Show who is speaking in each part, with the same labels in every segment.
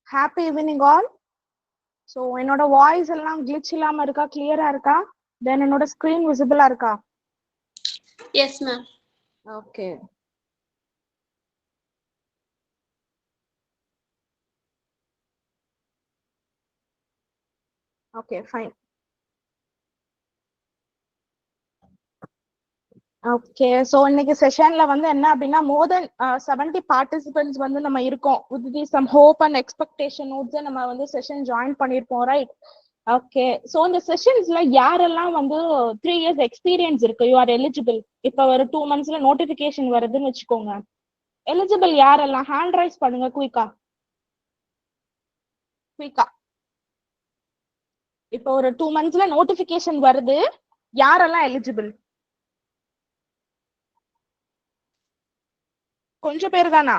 Speaker 1: Happy evening all. So என்னோட voice எல்லாம் glitch இல்லாம இருக்கா, கிளியரா இருக்கா? Then என்னோட screen visible இருக்கா?
Speaker 2: Yes, ma'am.
Speaker 1: Okay. Okay, fine. Okay, so இன்னைக்கு செஷன்ல வந்து என்ன அப்படின்னா more than 70 participants வந்து நம்ம இருக்கோம். With some hope and expectation notes நம்ம வந்து செஷன் ஜாயின் பண்ணிருப்போம், ரைட்? ஓகே, சோ இந்த செஷன்ஸ்ல யாரெல்லாம் வந்து 3 years எக்ஸ்பீரியன்ஸ் இருக்கு, யூ ஆர் எலிஜிபிள். இப்ப ஒரு 2 monthsல நோட்டிபிகேஷன் வருதுன்னு வச்சுக்கோங்க. எலிஜிபிள் யாரெல்லாம் ஹேண்ட் ரைஸ் பண்ணுங்க குயிக்கா. இப்ப ஒரு 2 monthsல நோட்டிபிகேஷன் வருது, யாரெல்லாம் எலிஜிபிள்? கொஞ்சம் பேர் தானா?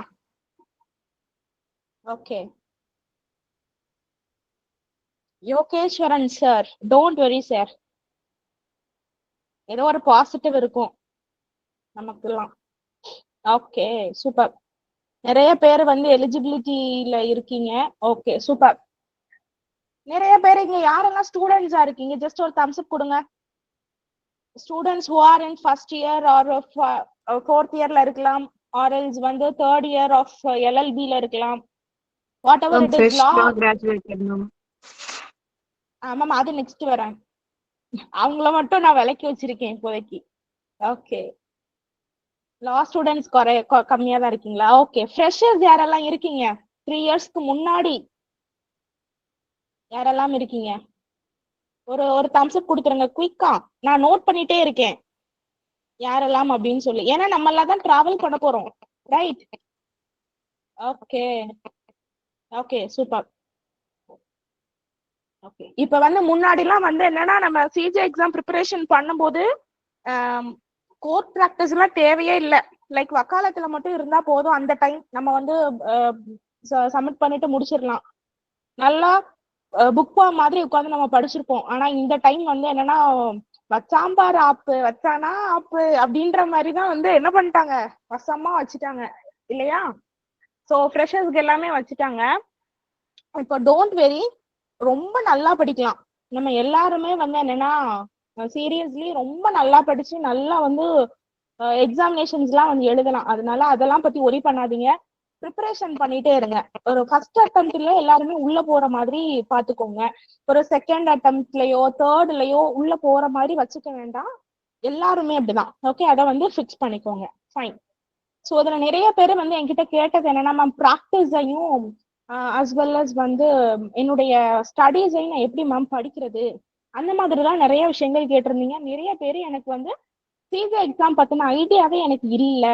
Speaker 1: Okay, Yogeswaran sir, don't worry sir, ஏதோ ஒரு பாசிட்டிவ் இருக்கும் நமக்குலாம். Okay, super. நிறைய பேர் வந்து எலிஜிபிலிட்டியில இருக்கீங்க. Okay, super. நிறைய பேர் இங்க யாரெல்லாம் ஸ்டூடெண்ட்ஸா இருக்கீங்க, ஜஸ்ட் ஒரு தம்ஸ் அப் கொடுங்க. Students who are in first year or fourth yearல இருக்கலாம், or else வந்து third year of LLB ல இருக்கலாம். whatever it is, law
Speaker 3: graduated ma'am.
Speaker 1: ஆமாம், அது நெக்ஸ்ட் வரேன். அவங்கள மட்டும் நான் விலக்கி வச்சிருக்கேன் இப்போதைக்கு. ஓகே, லா ஸ்டூடெண்ட்ஸ் கம்மியா தான் இருக்கீங்களா? ஓகே, ஃப்ரெஷர்ஸ் யாரெல்லாம் இருக்கீங்க? 3 yearsக்கு முன்னாடி யாரெல்லாம் இருக்கீங்க? ஒரு தம்ஸ் அப் கொடுத்துருங்க குயிக்கா, நான் நோட் பண்ணிட்டே இருக்கேன் யாரெல்லாம் அப்படின்னு சொல்லி. ஏன்னா நம்ம எல்லாம் தான் டிராவல் பண்ண போறோம், right? Okay okay, super. Okay, இப்ப வந்து முன்னாடி எல்லாம் வந்து என்னன்னா, நம்ம சிஜே எக்ஸாம் ப்ரிப்பரேஷன் பண்ணும்போது கோர்ட் ப்ராக்டிஸ் எல்லாம் தேவையே இல்லை. லைக் வக்காலத்துல மட்டும் இருந்தா போதும், அந்த டைம் நம்ம வந்து சப்மிட் பண்ணிட்டு முடிச்சிடலாம். நல்லா புக் மாதிரி உட்காந்து நம்ம படிச்சிருப்போம். ஆனா இந்த டைம் வந்து என்னன்னா, வச்சாம்பார் ஆப்பு வச்சானா ஆப்பு அப்படின்ற மாதிரிதான் வந்து என்ன பண்ணிட்டாங்க, வசமா வச்சுட்டாங்க இல்லையா? சோ ஃப்ரெஷர்ஸ்க்கு எல்லாமே வச்சுட்டாங்க. இப்போ டோன்ட் வெரி, ரொம்ப நல்லா படிக்கலாம். நம்ம எல்லாருமே வந்து என்னன்னா சீரியஸ்லி ரொம்ப நல்லா படிச்சு நல்லா வந்து எக்ஸாமினேஷன்ஸ் எல்லாம் வந்து எழுதலாம். அதனால அதெல்லாம் பத்தி ஒரி பண்ணாதீங்க, ப்ரிப்பரேஷன் பண்ணிட்டே இருங்க. ஒரு ஃபர்ஸ்ட் அட்டம்ப்ட்ல எல்லாருமே உள்ள போற மாதிரி பாத்துக்கோங்க. ஒரு செகண்ட் அட்டம்ப்ட்லயோ தேர்ட்லயோ உள்ள போற மாதிரி வச்சுக்க வேண்டாம். எல்லாருமே அப்படிதான். ஓகே, அதை வந்து ஃபிக்ஸ் பண்ணிக்கோங்க. ஃபைன். ஸோ அதுல நிறைய பேர் வந்து என்கிட்ட கேட்டது என்னன்னா, மேம் ப்ராக்டிஸையும் அஸ் வெல் அஸ் வந்து என்னுடைய ஸ்டடீஸையும் நான் எப்படி மேம் படிக்கிறது, அந்த மாதிரிலாம் நிறைய விஷயங்கள் கேட்டிருந்தீங்க. நிறைய பேர் எனக்கு வந்து சிஜே எக்ஸாம் பத்தின ஐடியாவே எனக்கு இல்ல,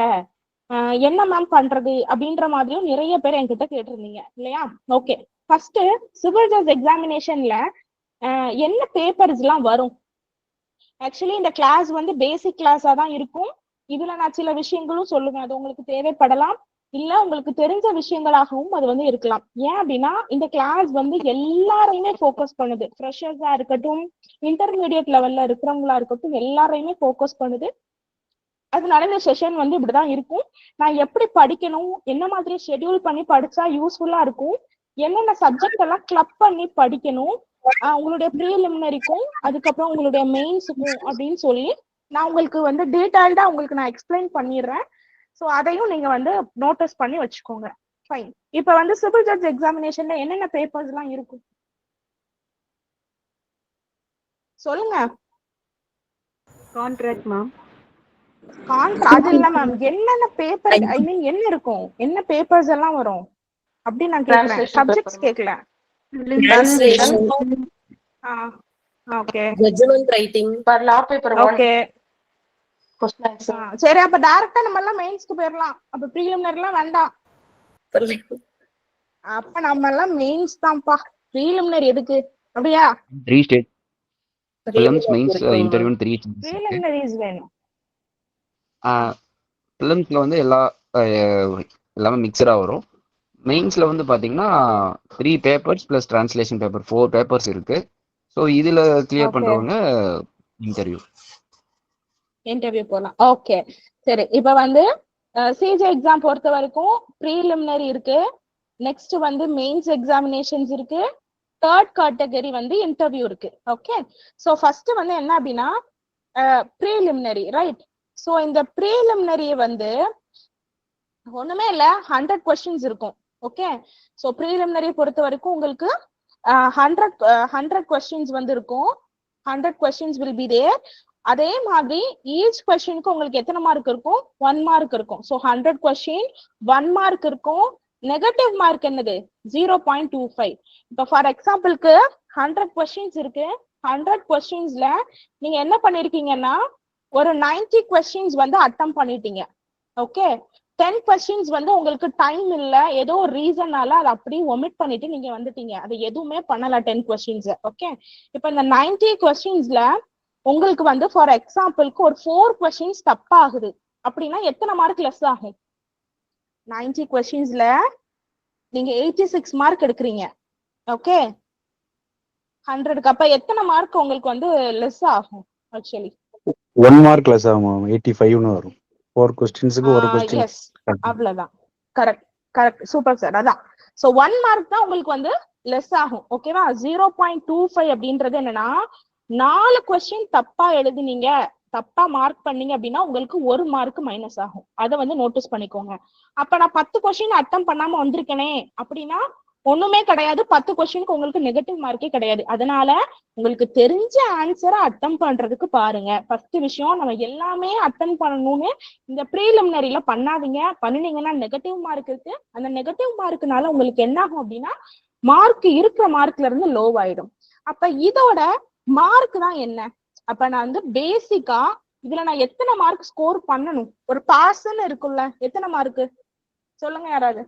Speaker 1: என்ன மேம் பண்றது அப்படின்ற மாதிரியும் நிறைய பேர் என்கிட்ட கேட்டிருந்தீங்க இல்லையா? ஓகே, ஃபர்ஸ்ட் சிவில் ஜட்ஜ் எக்ஸாமினேஷன்ல என்ன பேப்பர்ஸ் எல்லாம் வரும்? ஆக்சுவலி இந்த கிளாஸ் வந்து பேசிக் கிளாஸா தான் இருக்கும். இதுல நான் சில விஷயங்களும் சொல்லுவேன், அது உங்களுக்கு தேவைப்படலாம், இல்ல உங்களுக்கு தெரிஞ்ச விஷயங்களாகவும் அது வந்து இருக்கலாம். ஏன் அப்படின்னா இந்த கிளாஸ் வந்து எல்லாரையுமே ஃபோக்கஸ் பண்ணுது. ஃப்ரெஷர்ஸா இருக்கட்டும், இன்டர்மீடியட் லெவல்ல இருக்கிறவங்களா இருக்கட்டும், எல்லாரையுமே ஃபோக்கஸ் பண்ணுது. அதனால இந்த செஷன் வந்து இப்படிதான் இருக்கும். நான் எப்படி படிக்கணும், என்ன மாதிரி ஷெட்யூல் பண்ணி படிச்சா யூஸ்ஃபுல்லா இருக்கும், என்னென்ன சப்ஜெக்ட் எல்லாம் கிளப் பண்ணி படிக்கணும், உங்களுடைய ப்ரீலிமினரிக்கும் அதுக்கப்புறம் உங்களுடைய மெயின்ஸுக்கும் அப்படின்னு சொல்லி நான் உங்களுக்கு வந்து டீடைல்டா உங்களுக்கு நான் எக்ஸ்பிளைன் பண்ணிடுறேன். ஸோ அதையும் நீங்க வந்து நோட்டீஸ் பண்ணி வச்சுக்கோங்க. ஃபைன். இப்ப வந்து சிவில் ஜட்ஜ் எக்ஸாமினேஷன்ல என்னென்ன பேப்பர்ஸ் எல்லாம் இருக்கும் சொல்லுங்க.
Speaker 3: Contract ma'am.
Speaker 1: அது இல்ல மேம், என்னென்ன பேப்பர், ஐ மீன் என்ன இருக்கும், என்ன பேப்பர்ஸ் எல்லாம் வரும் அப்படி நான் கேக்குறேன், சப்ஜெக்ட்ஸ் கேட்கல. Okay,
Speaker 4: judgment writing
Speaker 2: For law paper 1.
Speaker 1: Okay.
Speaker 2: Question answer.
Speaker 1: சரி, அப்ப டைரக்டா நம்ம எல்லாம் மெயின்ஸ்க்கு போயிடலாம். அப்ப ப்ரீலிமினரி எல்லாம் வேண்டாம். அப்ப நம்ம எல்லாம் மெயின்ஸ் தான்ப்பா, ப்ரீலிமினரி எதுக்கு? அப்படியா?
Speaker 5: 3 state prelims mains interview 3
Speaker 1: preliminaries வேணும்.
Speaker 5: prelims வந்து எல்லாமே மிக்சரா வரும். மெயின்ஸ்ல வந்து பாத்தீங்கன்னா 3 papers plus translation paper 4 papers இருக்கு. ஸோ இதுல கிளியர் பண்றவங்க
Speaker 1: இன்டர்வியூ போலாம். ஓகே, சரி. இப்ப வந்து சிஜே எக்ஸாம் பொறுத்த வரைக்கும் ப்ரீலிமினரி இருக்கு, நெக்ஸ்ட் வந்து மெயின்ஸ் எக்ஸாமினேஷன்ஸ் இருக்கு, தேர்ட் கேட்டகரி வந்து இன்டர்வியூ இருக்கு. ஓகே, ஸோ ஃபர்ஸ்ட் வந்து என்ன அப்படின்னா ப்ரீலிமினரி, ரைட்? ஸோ இந்த ப்ரீலிமினரி வந்து ஒண்ணுமே இல்ல, 100 கொஸ்டின்ஸ் இருக்கும். ஓகே, ஸோ ப்ரீலிமினரி பொறுத்த வரைக்கும் உங்களுக்கு 100 கொஸ்டின்ஸ் வந்து இருக்கும். 100 கொஸ்டின்ஸ் வில் பி தேர். அதே மாதிரி ஈச் கொஸ்டினுக்கு உங்களுக்கு எத்தனை மார்க் இருக்கும்? 1 மார்க் இருக்கும். ஸோ 100 கொஸ்டின் 1 மார்க் இருக்கும். நெகட்டிவ் மார்க் என்னது? 0.25. இப்போ ஃபார் எக்ஸாம்பிளுக்கு 100 கொஸ்டின்ஸ் இருக்கு. 100 கொஸ்டின்ஸ்ல நீங்க என்ன பண்ணிருக்கீங்கன்னா ஒரு 90 கொஸ்டின்ஸ் வந்து அட்டம் பண்ணிட்டீங்க. ஓகே, 10 கொஸ்டின்ஸ் வந்து உங்களுக்கு டைம் இல்ல, ஏதோ ஒரு ரீசன்னால அதை அப்படியே ஒமிட் பண்ணிட்டு நீங்க வந்துட்டீங்க, அது எதுவுமே பண்ணல 10 கொஸ்டின்ஸ். ஓகே, இப்போ இந்த 90 கொஸ்டின்ஸ்ல உங்களுக்கு வந்து ஃபார் எக்ஸாம்பிளுக்கு ஒரு 4 கொஸ்டின்ஸ் தப்பா ஆகுது அப்படின்னா எத்தனை மார்க் லெஸ் ஆகும்? 90 கொஸ்டின்ஸ்ல நீங்க 86 மார்க் எடுக்கிறீங்க. ஓகே, 100க்கு அப்ப எத்தனை மார்க் உங்களுக்கு வந்து லெஸ் ஆகும்? ஆக்சுவலி
Speaker 3: 1 மார்க் லெஸ் ஆகும், 85ன்னு வரும். 4 கொஸ்டின்ஸ்க்கு ஒரு கொஸ்டின்.
Speaker 1: எஸ், அவ்வளவுதான். Correct correct, super sir. அதான், சோ 1 மார்க் தான் உங்களுக்கு வந்து லெஸ் ஆகும். ஓகேவா? 0.25 அப்படின்றது என்னன்னா 4 கொஸ்டின் தப்பா எழுதுனீங்க, தப்பா மார்க் பண்ணீங்க அப்படின்னா உங்களுக்கு 1 மார்க் மைனஸ் ஆகும். அதை வந்து நோட்டீஸ் பண்ணிக்கோங்க. அப்ப நான் 10 கொஸ்டின் அட்டம் பண்ணாம வந்திருக்கேனே அப்படின்னா ஒண்ணுமே கிடையாது, 10 கொஸ்டினுக்கு உங்களுக்கு நெகட்டிவ் மார்க்கே கிடையாது. அதனால உங்களுக்கு தெரிஞ்ச ஆன்சரை அட்டம் பண்றதுக்கு பாருங்க. ஃபர்ஸ்ட் விஷயம், நம்ம எல்லாமே அட்டன் பண்ணணும்னு இந்த ப்ரீலிமினரியில பண்ணாதீங்க. பண்ணினீங்கன்னா நெகட்டிவ் மார்க் இருக்கு. அந்த நெகட்டிவ் மார்க்னால உங்களுக்கு என்ன ஆகும் அப்படின்னா மார்க் இருக்கிற மார்க்ல இருந்து லோ ஆயிடும். அப்ப இதோட மார்க் தான் என்ன? அப்ப நான் வந்து பேசிக்கா இதுல நான் எத்தனை மார்க் ஸ்கோர் பண்ணணும்? ஒரு பாஸ்ன்னு இருக்குல்ல, எத்தனை மார்க் சொல்லுங்க யாராவது?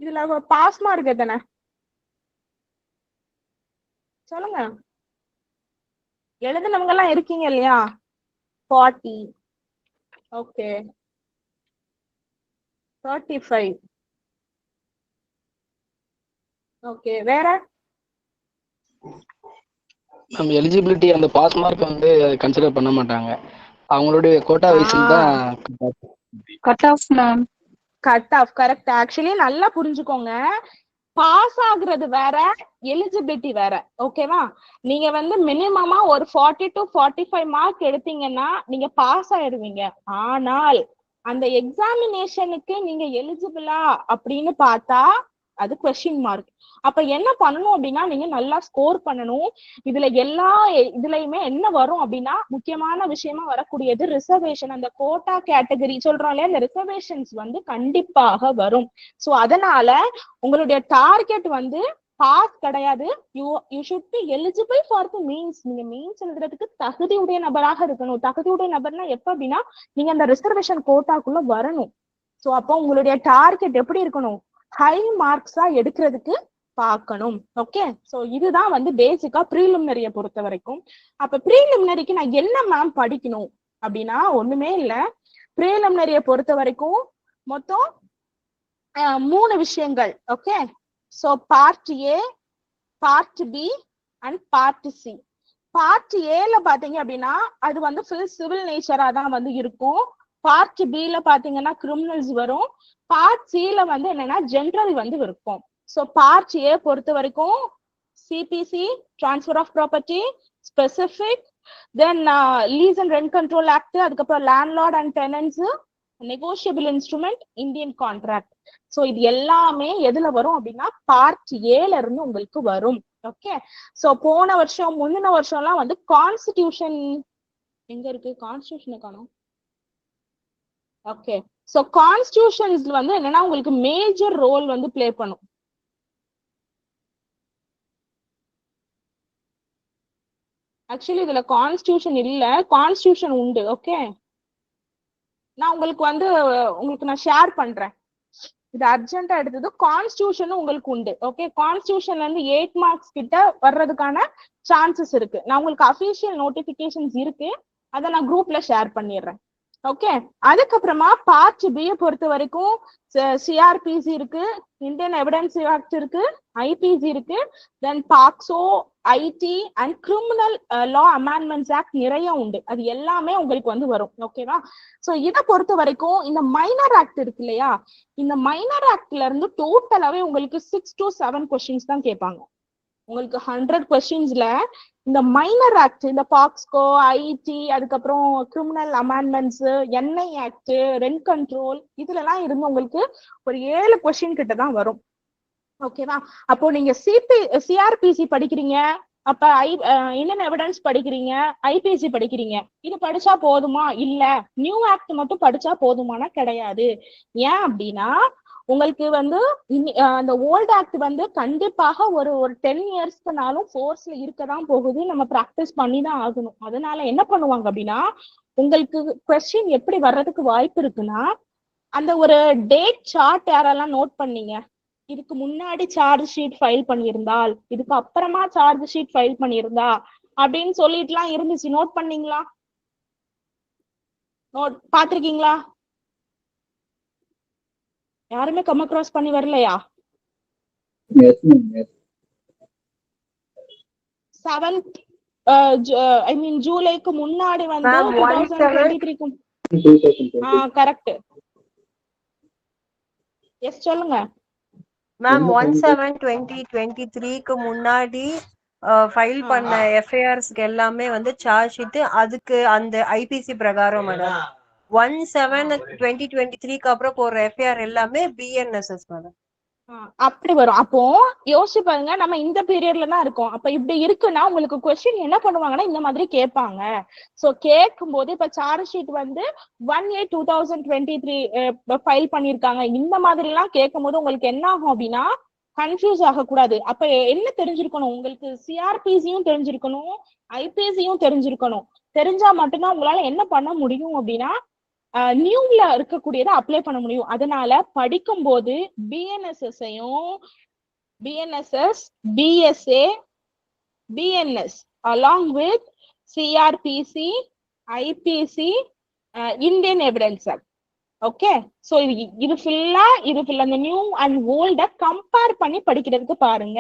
Speaker 1: இதுல பாஸ் மார்க் எத்தனை சொல்லுங்க? எழுதுனவங்க எல்லாம் இருக்கீங்க இல்லையா? 40. ஓகே, 35. ஓகே, வேற?
Speaker 4: நம்ம எலிஜிபிலிட்டி அந்த பாஸ் மார்க் வந்து கன்சிடர் பண்ண மாட்டாங்க, அவங்களுடைய கோட்டா வைஸ் தான்
Speaker 2: cut off ma'am.
Speaker 1: Cut off, correct. Actually நல்லா புரிஞ்சுக்கோங்க, பாஸ் ஆகுறது வேற, எலிஜிபிலிட்டி வேற. ஓகேவா? நீங்க வந்து மினிமமா ஒரு 40 to 45 மார்க் எடுத்தீங்கன்னா நீங்க பாஸ் ஆயிடுவீங்க. ஆனால் அந்த எக்ஸாமினேஷனுக்கு நீங்க எலிஜிபிளா அப்படின்னு பார்த்தா அது கொஸ்டின் மார்க். அப்ப என்ன பண்ணணும் அப்படின்னா நீங்க நல்லா ஸ்கோர் பண்ணணும். இதுல எல்லா இதுலயுமே என்ன வரும் அப்படின்னா முக்கியமான விஷயமா வரக்கூடியது ரிசர்வேஷன். அந்த கோட்டா கேட்டகரி சொல்றோம் இல்லையா, இந்த ரிசர்வேஷன்ஸ் வந்து கண்டிப்பாக வரும். சோ அதனால உங்களுடைய டார்கெட் வந்து பாஸ் கிடையாது, you should be eligible for the means. நீங்க மீன்ஸ் எழுதுறதுக்கு தகுதியுடைய நபராக இருக்கணும். தகுதியுடைய நபர்னா எப்ப அப்படின்னா நீங்க அந்த ரிசர்வேஷன் கோட்டாக்குள்ள வரணும். சோ அப்போ உங்களுடைய டார்கெட் எப்படி இருக்கணும்? ஹை மார்க்ஸா எடுக்கிறதுக்கு பார்க்கணும். ஓகே, சோ இதுதான் வந்து பேசிக்கா ப்ரீலிமினரிய பொறுத்த வரைக்கும். அப்ப ப்ரீலிமினரிக்கு நான் என்ன மேம் படிக்கணும் அப்படின்னா ஒண்ணுமே இல்ல. ப்ரீலிமினரிய பொறுத்த வரைக்கும் மொத்தம் 3 விஷயங்கள். Okay, so part A, part B and part C. Part ஏல பாத்தீங்க அப்படின்னா அது வந்து ஃபுல் சிவில் நேச்சரா தான் வந்து இருக்கும். பார்ட் பில பாத்தீங்கன்னா கிரிமினல்ஸ் வரும். பார்ட் சில வந்து என்னன்னா ஜெனரல் வந்து இருக்கும். சோ பார்ட் ஏ பொறுத்த வரைக்கும் CPC, transfer of property, specific, then lease and rent control act, அதுக்கப்புறம் landlord and tenants, negotiable instrument, Indian contract. So இது எல்லாமே எதுல வரும் அப்படின்னா பார்ட் ஏல இருந்து உங்களுக்கு வரும். ஓகே, சோ போன வருஷம் முந்தின வருஷம்லாம் வந்து கான்ஸ்டிடியூஷன் எங்க இருக்கு? கான்ஸ்டிடியூஷனை காணோம். ஓகே, சோ கான்ஸ்டிடியூஷன்ஸ் வந்து என்னன்னா உங்களுக்கு மேஜர் ரோல் வந்து பிளே பண்ணும். ஆக்சுவலி இதுல கான்ஸ்டிடியூஷன் இல்ல, கான்ஸ்டிடியூஷன் உண்டு. ஓகே, நான் உங்களுக்கு நான் ஷேர் பண்றேன். இது அர்ஜென்ட்டா எடுத்தது. கான்ஸ்டிடியூஷன் உங்களுக்கு உண்டு. ஓகே, கான்ஸ்டிடியூஷன்ல இருந்து 8 மார்க்ஸ் கிட்ட வர்றதுக்கான சான்சஸ் இருக்கு. நான் உங்களுக்கு அபிஷியல் நோட்டிபிகேஷன்ஸ் இருக்கு, அதை நான் குரூப்ல ஷேர் பண்ணிடுறேன். ஓகே. அதுக்கப்புறமா பார்ட் பி பொறுத்த வரைக்கும் சிஆர்பிசி இருக்கு, இந்தியன் எவிடன்ஸ் ஆக்ட் இருக்கு, ஐபிசி இருக்கு, then POCSO, IT and criminal law amendments act நிறைய உண்டு. அது எல்லாமே உங்களுக்கு வந்து வரும். ஓகேவா? சோ இதை பொறுத்த வரைக்கும் இந்த மைனர் ஆக்ட் இருக்கு இல்லையா, இந்த மைனர் ஆக்ட்ல இருந்து டோட்டலாவே உங்களுக்கு 6 to 7 கொஸ்டின்ஸ் தான் கேட்பாங்க. உங்களுக்கு 100 கொஸ்டின்ஸ்ல இந்த மைனர் ஆக்ட், இந்த பாக்ஸ்கோ, ஐடி, அதுக்கப்புறம் criminal amendments, NI act, rent control, இதுல எல்லாம் இருந்து உங்களுக்கு ஒரு 7 கொஸ்டின் கிட்ட தான் வரும். ஓகேவா? அப்போ நீங்க சிஆர்பிசி படிக்கிறீங்க, அப்ப இந்தியன் எவிடன்ஸ் படிக்கிறீங்க, ஐபிசி படிக்கிறீங்க, இது படிச்சா போதுமா? இல்ல நியூ ஆக்ட் மட்டும் படிச்சா போதுமானா கிடையாது. ஏன் அப்படின்னா உங்களுக்கு வந்து அந்த ஓல்ட் ஆக்ட் வந்து கண்டிப்பாக ஒரு 10 இயர்ஸ்க்குனாலும் ஃபோர்ஸ்ல இருக்கதான் போகுது, நம்ம ப்ராக்டிஸ் பண்ணி தான் ஆகணும். அதனால என்ன பண்ணுவாங்க அப்படின்னா உங்களுக்கு கொஸ்டின் எப்படி வர்றதுக்கு வாய்ப்பு இருக்குன்னா, அந்த ஒரு டேட் சார்ட் யாரெல்லாம் நோட் பண்ணீங்க, இதுக்கு முன்னாடி சார்ஜ் ஷீட் ஃபைல் பண்ணியிருந்தால், இதுக்கு அப்புறமா சார்ஜ் ஷீட் ஃபைல் பண்ணியிருந்தா அப்படின்னு சொல்லிட்டுலாம் இருந்துச்சு. நோட் பண்ணீங்களா? நோட் பாத்திருக்கீங்களா? யாருமே கம் அக்ராஸ் பண்ணி வரலையா? 7th ஐ மீன் ஜூலைக்கு முன்னாடி வந்து 2023க்கு கரெக்ட். எஸ் சொல்லுங்க
Speaker 6: மேம். 1/7/2023க்கு முன்னாடி ஃபைல் பண்ண எஃப்ஐஆர்ஸ்க்கு எல்லாமே வந்து சார்ஜ் ஷீட் அதுக்கு அந்த ஐபிசி பிரகாரம் மேடம். 1/7/2023க்கு அப்புறம் போற எஃப்ஐஆர் எல்லாமே பிஎன்எஸ்எஸ் மேடம்.
Speaker 1: அப்படி வரும். அப்போ யோசிச்சு பாருங்க, நம்ம இந்த பீரியட்ல தான் இருக்கோம். அப்ப இப்படி இருக்குன்னா உங்களுக்கு கொஸ்டின் என்ன பண்ணுவாங்கன்னா இந்த மாதிரி கேட்பாங்க. சோ கேட்கும் போது இப்ப சார்ஜ் ஷீட் வந்து 1/8/2023 ஃபைல் பண்ணிருக்காங்க, இந்த மாதிரி எல்லாம் கேட்கும் போது உங்களுக்கு என்ன ஆகும் அப்படின்னா கன்ஃபியூஸ் ஆகக்கூடாது. அப்ப என்ன தெரிஞ்சிருக்கணும் உங்களுக்கு? சிஆர்பிசியும் தெரிஞ்சிருக்கணும், ஐபிசியும் தெரிஞ்சிருக்கணும். தெரிஞ்சா மட்டும்தான் உங்களால என்ன பண்ண முடியும் அப்படின்னா நியூல இருக்கக்கூடியதை அப்ளை பண்ண முடியும். அதனால படிக்கும் போது பிஎன்எஸ்எஸ்ஸையும் BNSS, BSA, BNS along with CrPC, IPC, Indian evidence act. Okay. So இது ஃபுல்லா அந்த நியூ அண்ட் ஓல்ட கம்பேர் பண்ணி படிக்கிறதுக்கு பாருங்க.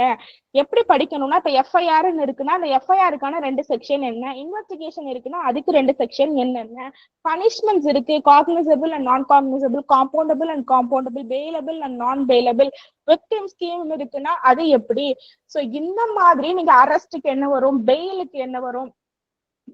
Speaker 1: எப்படி படிக்கணும்னா இப்ப எஃப்ஐஆர் இருக்குன்னா அந்த எஃப்ஐஆருக்கான 2 செக்ஷன் என்ன, இன்வெஸ்டிகேஷன் இருக்குன்னா அதுக்கு 2 செக்ஷன் என்னென்ன, பனிஷ்மெண்ட்ஸ் இருக்கு, காக்னிசபிள் அண்ட் நான் cognisable, compoundable and compoundable, bailable and நான் பெயிலபிள், விக்டிம் ஸ்கீம் இருக்குன்னா அது எப்படி. சோ இந்த மாதிரி நீங்க அரெஸ்டுக்கு என்ன வரும், பெயிலுக்கு என்ன வரும்,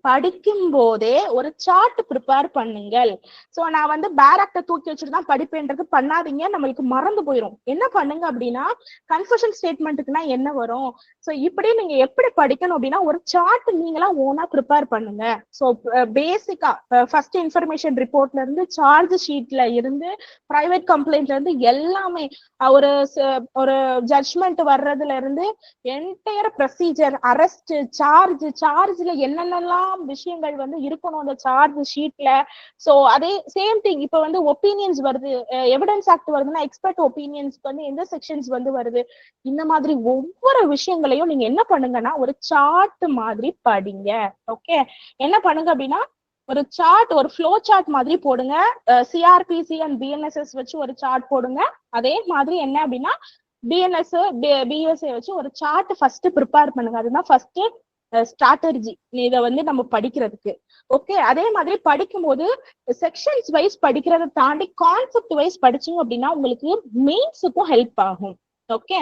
Speaker 1: படிக்கும் போதே ஒரு சார்ட் ப்ரிப்பேர் பண்ணுங்கள். சோ நான் வந்து பேராக்ட தூக்கி வச்சுட்டு தான் படிப்பேன்றது பண்ணாதீங்க, நம்மளுக்கு மறந்து போயிடும். என்ன பண்ணுங்க அப்படின்னா கன்ஃபஷன் ஸ்டேட்மெண்ட்டுக்குன்னா என்ன வரும், சோ இப்படி நீங்க எப்படி படிக்கணும் அப்படின்னா ஒரு சார்ட் நீங்களா ஓனா ப்ரிப்பேர் பண்ணுங்க. சோ பேசிக்கா ஃபர்ஸ்ட் இன்ஃபர்மேஷன் ரிப்போர்ட்ல இருந்து சார்ஜ் ஷீட்ல இருந்து பிரைவேட் கம்ப்ளைண்ட்ல இருந்து எல்லாமே ஒரு ஜட்ஜ்மெண்ட் வர்றதுல இருந்து என்டையர் ப்ரொசீஜர், அரெஸ்ட், சார்ஜ்ல என்னென்னலாம் விஷயங்கள் வந்து இருக்கணும் அந்த சார்ஜ் ஷீட்ல. சோ அதே சேம் திங் இப்ப வந்து ஒப்பீனியன்ஸ் வருது, எவிடன்ஸ் ஆக்ட் வருதுன்னா எக்ஸ்பர்ட் ஒப்பீனியன்ஸ்க்கு வந்து எந்த செக்ஷன்ஸ் வந்து வருது, இந்த மாதிரி ஒவ்வொரு விஷயங்களையும் நீங்க என்ன பண்ணுங்கன்னா ஒரு சார்ட் மாதிரி படிங்க. ஓகே. என்ன பண்ணுங்க அப்படின்னா ஒரு சார்ட், ஒரு ஃப்ளோ சார்ட் மாதிரி போடுங்க. சிஆர்பிசி அண்ட் பிஎன்எஸ்எஸ் வச்சு ஒரு சார்ட் போடுங்க. அதே மாதிரி என்ன அப்படின்னா பிஎன்எஸ், பிஎஸ்ஏ வச்சு ஒரு சார்ட் ஃபர்ஸ்ட் ப்ரிப்பேர் பண்ணுங்க. அதுதான் ஃபர்ஸ்ட் ஸ்ட்ராட்டஜி இதை வந்து நம்ம படிக்கிறதுக்கு. ஓகே. அதே மாதிரி படிக்கும் போது செக்ஷன்ஸ் வைஸ் படிக்கிறத தாண்டி கான்செப்ட் வைஸ் படிச்சீங்க அப்படின்னா உங்களுக்கு மெயின்ஸுக்கும் ஹெல்ப் ஆகும். ஓகே.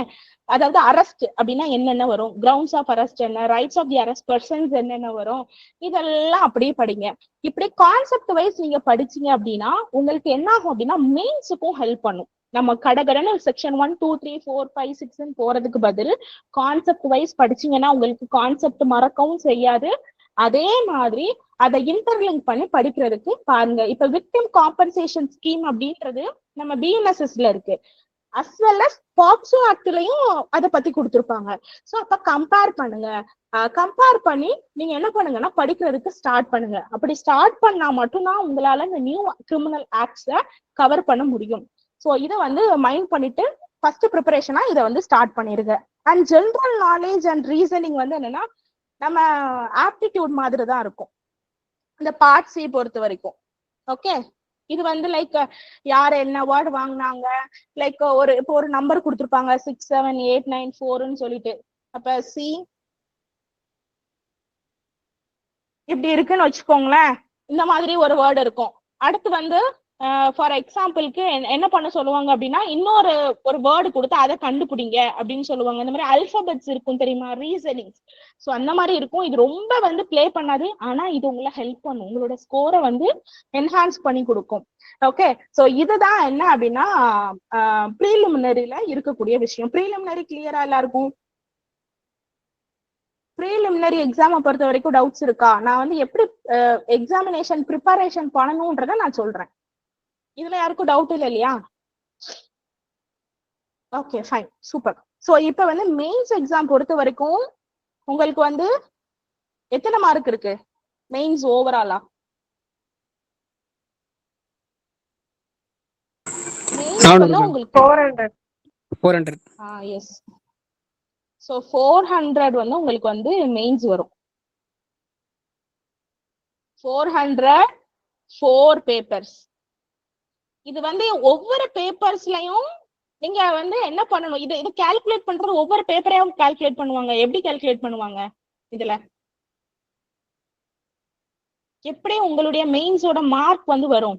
Speaker 1: அதாவது அரெஸ்ட் அப்படின்னா என்னென்ன வரும், கிரவுண்ட்ஸ் ஆஃப் அரெஸ்ட் என்ன, rights of the arrest persons என்னென்ன வரும், இதெல்லாம் அப்படியே படிங்க. இப்படி கான்செப்ட் வைஸ் நீங்க படிச்சீங்க அப்படின்னா உங்களுக்கு என்ன ஆகும் அப்படின்னா மெயின்ஸுக்கும் ஹெல்ப் பண்ணும். நம்ம கடகடன்னு செக்ஷன் 1, 2, 3, 4, 5, 6 போறதுக்கு பதில் கான்செப்ட் வைஸ் படிச்சீங்கன்னா உங்களுக்கு கான்செப்ட் மறக்கவும் செய்யாது. அதே மாதிரி அதை இன்டர்லிங்க் பண்ணி படிக்கிறதுக்கு பாருங்க. இப்ப விக்டிம் காம்பன்சேஷன் ஸ்கீம் அப்படின்றது நம்ம பிஎன்எஸ்எஸ்ல இருக்கு, அஸ் வெல் அஸ் பாக்சோ ஆக்ட்லயும் அதை பத்தி கொடுத்துருப்பாங்க. சோ அப்ப கம்பேர் பண்ணுங்க. கம்பேர் பண்ணி நீங்க என்ன பண்ணுங்கன்னா படிக்கிறதுக்கு ஸ்டார்ட் பண்ணுங்க. அப்படி ஸ்டார்ட் பண்ணா மட்டும்தான் உங்களால இந்த நியூ கிரிமினல் ஆக்ட்ஸ கவர் பண்ண முடியும். சோ இதை வந்து மைண்ட் பண்ணிட்டு ஃபர்ஸ்ட் ப்ரிப்பரேஷனா இதை வந்து ஸ்டார்ட் பண்ணிருங்க. And general knowledge and reasoning வந்து என்னன்னா நம்ம ஆப்டிடியூட் மாதிரி தான் இருக்கும் இந்த பார்ட் சி பொறுத்த வரைக்கும். ஓகே, இது வந்து லைக் யார் என்ன வேர்டு வாங்கினாங்க, லைக் இப்போ ஒரு நம்பர் கொடுத்துருப்பாங்க 6 7 8 9 4ன்னு சொல்லிட்டு, அப்ப சி இப்படி இருக்குன்னு வச்சுக்கோங்களேன். இந்த மாதிரி ஒரு வேர்டு இருக்கும். அடுத்து வந்து ஃபார் எக்ஸாம்பிளுக்கு என்ன பண்ண சொல்லுவாங்க அப்படின்னா, இன்னொரு ஒரு வேர்டு கொடுத்து அதை கண்டுபிடிங்க அப்படின்னு சொல்லுவாங்க. இந்த மாதிரி அல்பபெட்ஸ் இருக்கும் தெரியுமா, ரீசனிங்ஸ். ஸோ அந்த மாதிரி இருக்கும். இது ரொம்ப வந்து பிளே பண்ணாது, ஆனா இது உங்களை ஹெல்ப் பண்ணும், உங்களோட ஸ்கோரை வந்து என்ஹான்ஸ் பண்ணி கொடுக்கும். ஓகே, ஸோ இதுதான் என்ன அப்படின்னா ப்ரீலிமினரியில இருக்கக்கூடிய விஷயம். ப்ரீலிமினரி கிளியரா எல்லாருக்கும்? ப்ரீலிமினரி எக்ஸாமை பொறுத்த வரைக்கும் டவுட்ஸ் இருக்கா? நான் வந்து எப்படி எக்ஸாமினேஷன் ப்ரிப்பரேஷன் பண்ணணும்ன்றத நான் சொல்றேன். இதுல யாருக்கும் டவுட் இல்லை இல்லையா? Okay, fine, super. ஸோ இப்போ வந்து மெயின்ஸ் எக்ஸாம் பொறுத்த வரைக்கும் உங்களுக்கு வந்து எத்தனை மார்க் இருக்கு மெயின்ஸ் ஓவராலா? மெயின்ஸ் வந்து உங்களுக்கு
Speaker 7: 400.
Speaker 1: எஸ். ஸோ 400 வந்து உங்களுக்கு வந்து மெயின்ஸ் வரும். 400 4 பேப்பர்ஸ். இது வந்து ஒவ்வொரு பேப்பர்ஸ்லயும் நீங்க வந்து என்ன பண்ணணும், இது கால்குலேட் பண்றது ஒவ்வொரு பேப்பரையும் கால்குலேட் பண்ணுவாங்க. எப்படி கால்குலேட் பண்ணுவாங்க? இதுல எப்படி உங்களுடைய மெயின்ஸோட மார்க் வந்து வரும்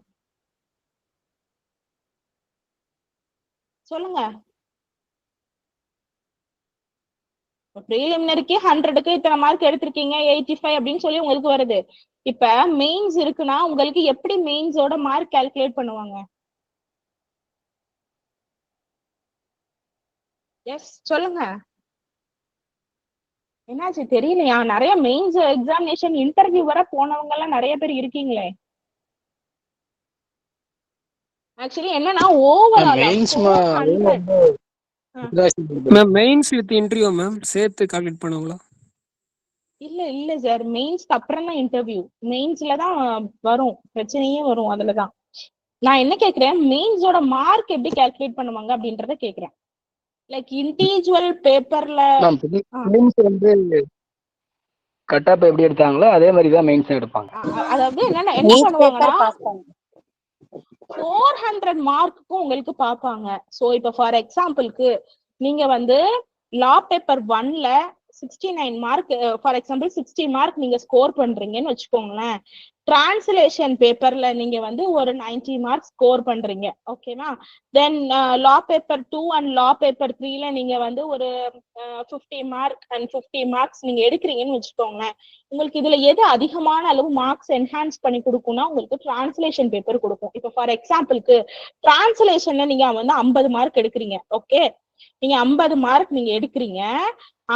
Speaker 1: சொல்லுங்க. ப்ரீலிமினரிக்கு 100க்கு இத்தனை மார்க் எடுத்திருக்கீங்க 85 அப்படின்னு சொல்லி உங்களுக்கு வருது. இப்ப மெயின்ஸ் இருக்குன்னா உங்களுக்கு எப்படி மெயின்ஸோட மார்க் கால்குலேட் பண்ணுவாங்க? எஸ், சொல்லுங்க. என்னாச்சு தெரியலையா? நிறைய மெயின்ஸ் எக்ஸாமினேஷன் இன்டர்வியூ வர போனவங்க எல்லாம் நிறைய பேர் இருக்கீங்களே. ஆக்சுவலி என்னன்னா overall
Speaker 7: ma'am mains with interview ma'am சேர்த்து கால்குலேட் பண்ணுவாங்களா?
Speaker 1: இல்ல சார், மெயின்ஸ்க்கு அப்புறம் தான் இன்டர்வியூ. மெயின்ஸ்ல தான் வரும் பிரச்சனையே வரும். அதுலதான் நான் என்ன கேக்குறேன், மெயின்ஸோட மார்க் எப்படி கால்குலேட் பண்ணுவாங்க அப்படின்றத கேக்குறேன். லைக் இண்டிவிஜுவல் பேப்பர்ல
Speaker 4: வந்து கட் ஆஃப் எப்படி எடுத்தாங்களோ அதே மாதிரி தான் மெயின்ஸ் எடுப்பாங்க.
Speaker 1: அதாவது என்னன்னா என்ன பண்ணுவாங்கன்னா 400 மார்க்குக்கும் உங்களுக்கு பார்ப்பாங்க. ஸோ இப்போ ஃபார் எக்ஸாம்பிளுக்கு நீங்க வந்து லா பேப்பர் 1ல 69 மார்க், ஃபார் எக்ஸாம்பிள் 60 மார்க் நீங்க ஸ்கோர் பண்றீங்கன்னு வச்சுக்கோங்களேன். டிரான்ஸ்லேஷன் பேப்பர்ல நீங்க வந்து ஒரு 90 மார்க் ஸ்கோர் பண்றீங்க, ஓகேவா? Then law paper 2 and law paper 3ல நீங்க வந்து ஒரு 50 மார்க் அண்ட் 50 மார்க்ஸ் நீங்க எடுக்கிறீங்கன்னு வச்சுக்கோங்களேன். உங்களுக்கு இதுல எது அதிகமான அளவு மார்க்ஸ் என்ஹான்ஸ் பண்ணி கொடுக்கும்னா உங்களுக்கு டிரான்ஸ்லேஷன் பேப்பர் கொடுக்கும். இப்போ ஃபார் எக்ஸாம்பிளுக்கு டிரான்ஸ்லேஷன்ல நீங்க வந்து 50 மார்க் எடுக்கிறீங்க, ஓகே? நீங்க 50 மார்க் நீங்க எடுக்கிறீங்க.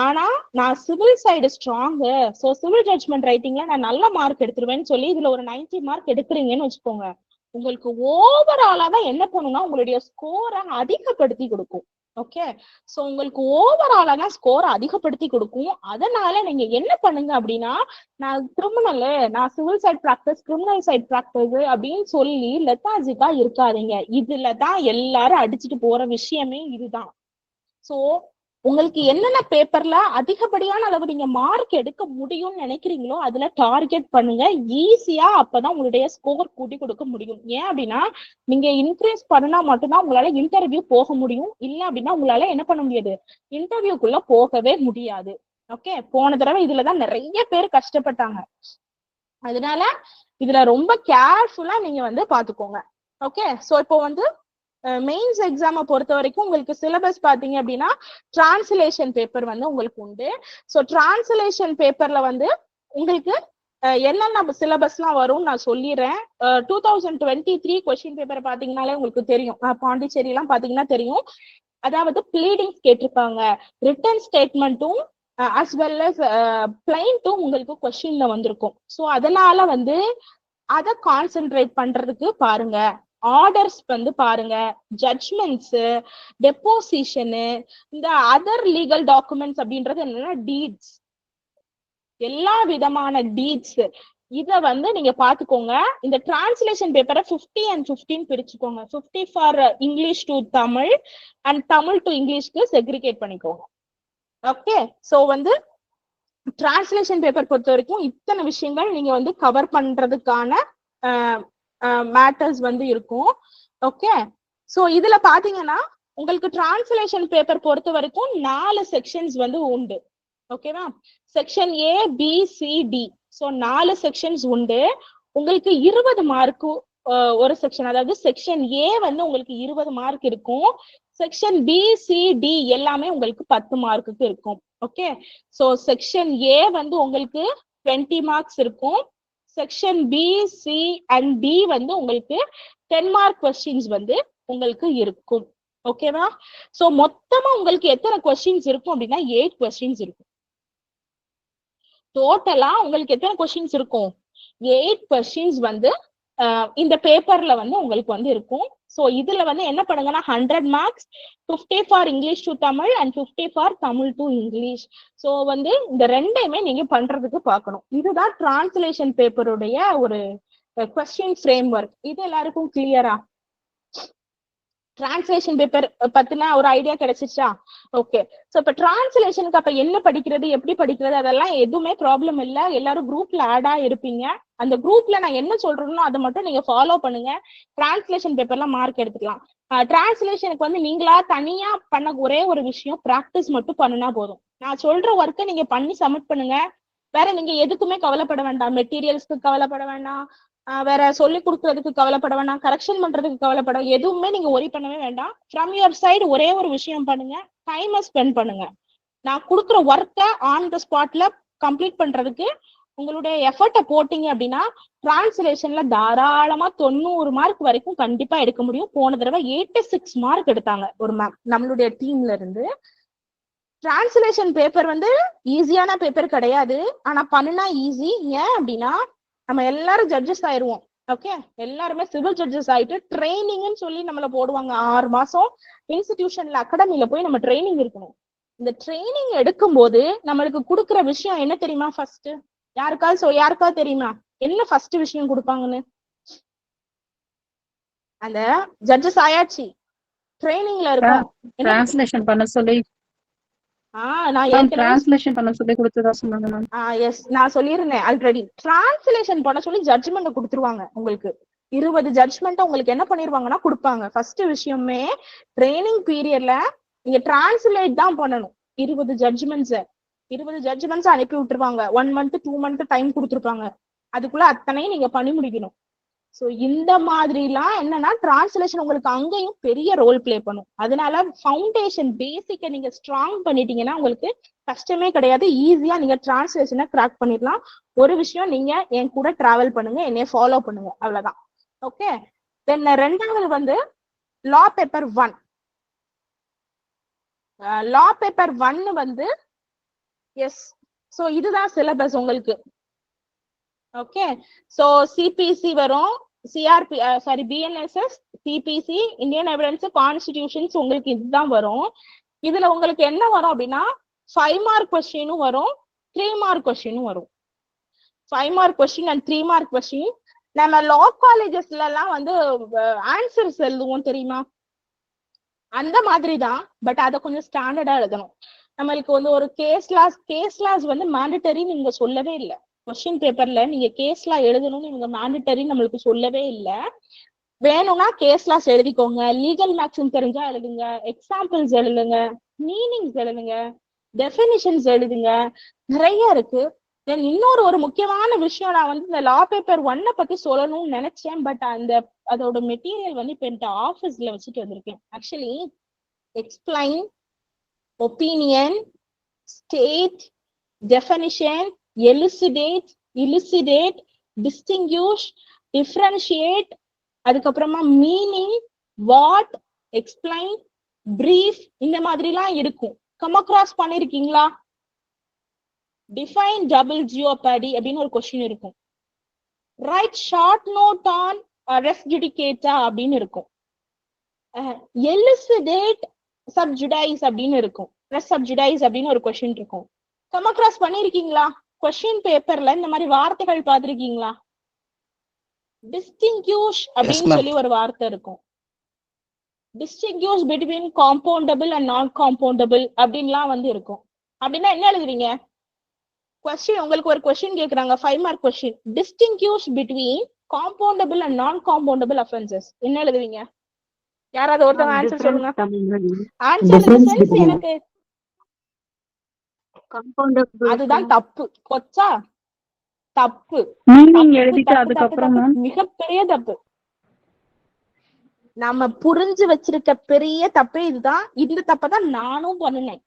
Speaker 1: ஆனா நான் civil side strong, so civil judgement ரைட்டிங்ல நான் நல்ல மார்க் எடுத்துருவேன்னு சொல்லி இதுல ஒரு 90 மார்க் எடுக்கிறீங்கன்னு வச்சுக்கோங்க. உங்களுக்கு ஓவராலா தான் என்ன பண்ணுன்னா உங்களுடைய ஸ்கோரை அதிகப்படுத்தி கொடுக்கும். ஓகே, ஸோ உங்களுக்கு ஓவராலா தான் ஸ்கோரை அதிகப்படுத்தி கொடுக்கும். அதனால நீங்க என்ன பண்ணுங்க அப்படின்னா, நான் கிரிமினலு, நான் civil side practice, criminal side practice அப்படின்னு சொல்லி லெத்தாஜிக்கா இருக்காதீங்க. இதுலதான் எல்லாரும் அடிச்சுட்டு போற விஷயமே இதுதான். ஸோ உங்களுக்கு என்னென்ன பேப்பர்ல அதிகப்படியான அளவு நீங்க மார்க் எடுக்க முடியும்னு நினைக்கிறீங்களோ அதுல டார்கெட் பண்ணுங்க ஈஸியா. அப்பதான் உங்களுடைய ஸ்கோர் கூட்டி கொடுக்க முடியும். ஏன் அப்படின்னா நீங்க இன்க்ரீஸ் பண்ணா மட்டும்தான் உங்களால இன்டர்வியூ போக முடியும். இல்லை அப்படின்னா உங்களால என்ன பண்ண முடியாது, இன்டர்வியூக்குள்ள போகவே முடியாது. ஓகே, போன தடவை இதுலதான் நிறைய பேர் கஷ்டப்பட்டாங்க. அதனால இதுல ரொம்ப கேர்ஃபுல்லா நீங்க வந்து பாத்துக்கோங்க. ஓகே, ஸோ இப்போ வந்து மெயின்ஸ் எக்ஸாமை பொறுத்த வரைக்கும் உங்களுக்கு சிலபஸ் பாத்தீங்க அப்படின்னா டிரான்ஸ்லேஷன் பேப்பர் வந்து உங்களுக்கு உண்டு. ஸோ டிரான்ஸ்லேஷன் பேப்பர்ல வந்து உங்களுக்கு என்னென்ன சிலபஸ்லாம் வரும்னு நான் சொல்லிடுறேன். 2023 கொஸ்டின் பேப்பர் பாத்தீங்கன்னாலே உங்களுக்கு தெரியும். பாண்டிச்சேரி எல்லாம் பாத்தீங்கன்னா தெரியும். அதாவது ப்ளீடிங்ஸ் கேட்டிருப்பாங்க, ரிட்டன் ஸ்டேட்மெண்ட்டும் அஸ் வெல் அஸ் பிளைன்ட்டும் உங்களுக்கு கொஸ்டின்ல வந்திருக்கும். ஸோ அதனால வந்து அதை கான்சென்ட்ரேட் பண்றதுக்கு பாருங்க. ஆர்டர்ஸ் வந்து பாருங்க, ஜட்ஜ்மெண்ட்ஸ், டெப்போசிஷனு, இந்த அதர் லீகல் டாக்குமெண்ட்ஸ் அப்படின்றது என்னன்னா டீட்ஸ், எல்லா விதமான டீட்ஸ் இத வந்து நீங்க பாத்துக்கோங்க. இந்த டிரான்ஸ்லேஷன் பேப்பரை 50 and 15 பிரிச்சுக்கோங்க. 50 for English to Tamil and Tamil to இங்கிலீஷ்க்கு செக்ரிகேட் பண்ணிக்கோங்க. ஓகே, ஸோ வந்து டிரான்ஸ்லேஷன் பேப்பர் பொறுத்த வரைக்கும் இத்தனை விஷயங்கள் நீங்க வந்து கவர் பண்றதுக்கான மேட்டர்ஸ் வந்து இருக்கும். ஓகே, சோ இதுல பாத்தீங்கன்னா உங்களுக்கு டிரான்ஸ்லேஷன் பேப்பர் பொறுத்த வரைக்கும் 4 செக்ஷன்ஸ் வந்து உண்டு. ஓகேவா, section A B C D, so 4 sections உண்டு. உங்களுக்கு 20 மார்க்கு ஒரு செக்ஷன், அதாவது செக்ஷன் A வந்து உங்களுக்கு 20 மார்க் இருக்கும். செக்ஷன் B C D எல்லாமே உங்களுக்கு 10 மார்க்குக்கு இருக்கும். ஓகே, சோ செக்ஷன் A வந்து உங்களுக்கு 20 மார்க்ஸ் இருக்கும். Section B C and D வந்து உங்களுக்கு 10 மார்க் கொஸ்டின்ஸ் வந்து உங்களுக்கு இருக்கும். ஓகேவா, சோ மொத்தமா உங்களுக்கு எத்தனை கொஸ்டின்ஸ் இருக்கும் அப்படின்னா 8 கொஸ்டின்ஸ் இருக்கும். டோட்டலா உங்களுக்கு எத்தனை கொஸ்டின்ஸ் இருக்கும்? 8 கொஸ்டின்ஸ் வந்து இந்த பேப்பர்ல வந்து உங்களுக்கு வந்து இருக்கும். சோ இதுல வந்து என்ன பண்ணுங்கன்னா 100 marks, 50 for English to Tamil and 50 for Tamil to English. So வந்து இந்த ரெண்டையுமே நீங்க பண்றதுக்கு பார்க்கணும். இதுதான் டிரான்ஸ்லேஷன் பேப்பருடைய ஒரு கொஸ்டின் ஃப்ரேம் ஒர்க். இது எல்லாருக்கும் கிளியரா? டிரான்ஸ்லேஷன் பேப்பர் பத்தின ஒரு ஐடியா கிடைச்சிச்சா? ஓகே, சோ இப்ப டிரான்ஸ்லேஷனுக்கு அப்ப என்ன படிக்கிறது, எப்படி படிக்கிறது, அதெல்லாம் எதுவுமே ப்ராப்ளம் இல்ல. எல்லாரும் குரூப்ல ஆடா இருப்பீங்க. அந்த குரூப்ல நான் என்ன சொல்றேனோ அதை மட்டும் நீங்க ஃபாலோ பண்ணுங்க. டிரான்ஸ்லேஷன் பேப்பர்ல மார்க் எடுத்துக்கலாம். டிரான்ஸ்லேஷனுக்கு வந்து நீங்களா தனியா பண்ண ஒரே ஒரு விஷயம், பிராக்டிஸ் மட்டும் பண்ணுனா போதும். நான் சொல்ற ஒர்க்கை நீங்க பண்ணி சப்மிட் பண்ணுங்க. வேற நீங்க எதுக்குமே கவலைப்பட வேண்டாம். மெட்டீரியல்ஸ்க்கு கவலைப்பட வேண்டாம், வேற சொல்லி கொடுக்கறதுக்கு கவலைப்பட வேண்டாம், கரெக்ஷன் பண்றதுக்கு கவலைப்பட, எதுவுமே நீங்க ஒரி பண்ணவே வேண்டாம். ஃப்ரம் யுவர் சைடு ஒரே ஒரு விஷயம் பண்ணுங்க, டைமை ஸ்பெண்ட் பண்ணுங்க. நான் கொடுக்குற ஒர்க்கை ஆன் த ஸ்பாட்ல கம்ப்ளீட் பண்றதுக்கு உங்களுடைய எஃபர்ட்டை போட்டீங்க அப்படின்னா டிரான்ஸ்லேஷன்ல தாராளமா 90 மார்க் வரைக்கும் கண்டிப்பா எடுக்க முடியும். போன தடவை 86 மார்க் எடுத்தாங்க ஒரு மேம் நம்மளுடைய டீம்ல இருந்து. டிரான்ஸ்லேஷன் பேப்பர் வந்து ஈஸியான பேப்பர் கிடையாது, ஆனா பண்ணுனா ஈஸி. ஏன் அப்படின்னா நம்ம எல்லாரும் ஜட்ஜஸ் ஆயிருவோம். ஓகே, எல்லாருமே சிவில் ஜட்ஜஸ் ஆயிட்டு ட்ரைனிங்னு சொல்லி நம்மள போடுவாங்க. 6 மாசம் இன்ஸ்டிடியூஷன்ல அகாடமில போய் நம்ம ட்ரைனிங் இருக்கணும். இந்த ட்ரைனிங் எடுக்கும் போது நம்மளுக்கு கொடுக்குற விஷயம் என்ன தெரியுமா? ஃபர்ஸ்ட் யாருக்காவது தெரியுமா என்ன ஃபர்ஸ்ட் விஷயம் கொடுப்பாங்கன்னு? அந்த ஜட்ஜஸ் ஆயாச்சு, ட்ரைனிங்ல இருக்கும்.
Speaker 2: டிரான்ஸ்லேஷன் பண்ண சொல்லி டிரான்ஸ்லேஷன் பண்ண சொல்லி கொடுத்ததா சொன்னாங்க மேம்.
Speaker 1: எஸ், நான் சொல்லியிருந்தேன் ஆல்ரெடி. டிரான்ஸ்லேஷன் பண்ண சொல்லி ஜட்ஜ்மெண்ட் கொடுத்துருவாங்க. உங்களுக்கு 20 ஜட்ஜ்மெண்ட் உங்களுக்கு என்ன பண்ணிருவாங்கன்னா கொடுப்பாங்க. ஃபர்ஸ்ட் விஷயமே ட்ரைனிங் பீரியட்ல நீங்க டிரான்ஸ்லேட் தான் பண்ணணும். 20 ஜட்ஜ்மெண்ட்ஸ் அனுப்பி விட்டுருவாங்க. 1 மந்த் 2 மந்த் டைம் கொடுத்துருப்பாங்க. அதுக்குள்ள அத்தனையும் நீங்க பண்ணி முடிக்கணும். சோ இந்த மாதிரிலாம் என்னன்னா டிரான்ஸ்லேஷன் உங்களுக்கு அங்கேயும் பெரிய ரோல் பிளே பண்ணும். அதனால ஃபவுண்டேஷன் பேசிக்கை நீங்க ஸ்ட்ராங் பண்ணிட்டீங்கன்னா உங்களுக்கு கஷ்டமே கிடையாது. ஈஸியா நீங்க டிரான்ஸ்லேஷனை கிராக் பண்ணிடலாம். ஒரு விஷயம், நீங்க என் கூட டிராவல் பண்ணுங்க, என்னைய ஃபாலோ பண்ணுங்க, அவ்வளவுதான். ஓகே, தென் ரெண்டாவது வந்து லா பேப்பர் 1. லா பேப்பர் 1 வந்து எஸ், சோ இதுதான் சிலபஸ் உங்களுக்கு. ஓகே, சோ சிபிசி வரும், CRP BNSS, CPC, Indian evidence, constitutions, உங்களுக்கு இதுதான் வரும். இதுல உங்களுக்கு என்ன வரும் அப்படின்னா 5 மார்க் கொஸ்டினும் வரும், 3 மார்க் கொஸ்டினும் வரும். 5 mark question and 3 mark question. நம்ம லா காலேஜஸ்ல எல்லாம் வந்து ஆன்சர்ஸ் எழுதுவோம் தெரியுமா? அந்த மாதிரி தான், பட் அதை கொஞ்சம் ஸ்டாண்டர்டா எழுதணும். நம்மளுக்கு வந்து ஒரு கேஸ் லாஸ் வந்து மேண்டட்டரின்னு நீங்க சொல்லவே இல்லை. கொஸ்டின் பேப்பர்ல நீங்க கேஸ் லா எழுதணும்னு இவங்க மேண்டட்டரி நம்மளுக்கு சொல்லவே இல்லை. வேணும்னா கேஸ் லாஸ் எழுதிக்கோங்க, லீகல் மேக்ஸிம் தெரிஞ்சா எழுதுங்க, எக்ஸாம்பிள்ஸ் எழுதுங்க, மீனிங்ஸ் எழுதுங்க, டெஃபினிஷன்ஸ் எழுதுங்க, நிறைய இருக்கு. தென் இன்னொரு ஒரு முக்கியமான விஷயம், நான் வந்து இந்த லா பேப்பர் 1 பத்தி சொல்லணும்னு நினைச்சேன், பட் அதோட மெட்டீரியல் வந்து இப்ப என்கிட்ட ஆஃபீஸ்ல வச்சுட்டு வந்திருக்கேன். Actually explain, opinion, state, definition, elucidate, distinguish, differentiate, அதுக்கப்புறமா மீனிங், வாட், எக்ஸ்பிளைன், பிரீஃப், இந்த மாதிரிலாம் இருக்கும். கம் அக்ராஸ் பண்ணிருக்கீங்களா? டிஃபைன் டபுள் ஜியோபாடி அப்படின்னு ஒரு கொஸ்டின் இருக்கும். ரைட் ஷார்ட் நோட் ஆன் ரெஸ் ஜுடிகேட்டா அப்படின்னு இருக்கும். எலுசிடேட் சப்ஜுடைஸ் அப்படின்னு இருக்கும். ரெஸ் சப்ஜுடைஸ் அப்படின்னு ஒரு கொஸ்டின் இருக்கும். கம் அக்ராஸ் பண்ணிருக்கீங்களா? கொஸ்டின் பேப்பர்ல இந்த மாதிரி வார்த்தைகள் பார்த்திருக்கீங்களா? டிஸ்டிங்யூஷ் அப்படின்னு சொல்லி ஒரு வார்த்தை இருக்கும். டிஸ்டிங்யூஷ் பிட்வீன் காம்பவுண்டபிள் அண்ட் நான் காம்பவுண்டபிள் அப்படின்லாம் வந்து இருக்கும். அப்படின்னா என்ன எழுதுவீங்க? கொஸ்டின் உங்களுக்கு ஒரு கொஸ்டின் கேக்குறாங்க, 5 mark question. Distinguish between compoundable and நான் காம்பவுண்டபிள் அஃபென்சஸ் என்ன எழுதுவீங்க? யாராவது ஒருத்தவங்க ஆன்சர் சொல்லுங்க. ஆன்சர் எனக்கு அதுதான் தப்பு. கொச்சா தப்பு.
Speaker 2: மீனிங் எழுதிட்டு அதுக்கப்புறம்
Speaker 1: மிகப்பெரிய தப்பு. நம்ம புரிஞ்சு வச்சிருக்க பெரிய தப்பே இதுதான். இந்த தப்பதான் நானும் பண்ணினேன்.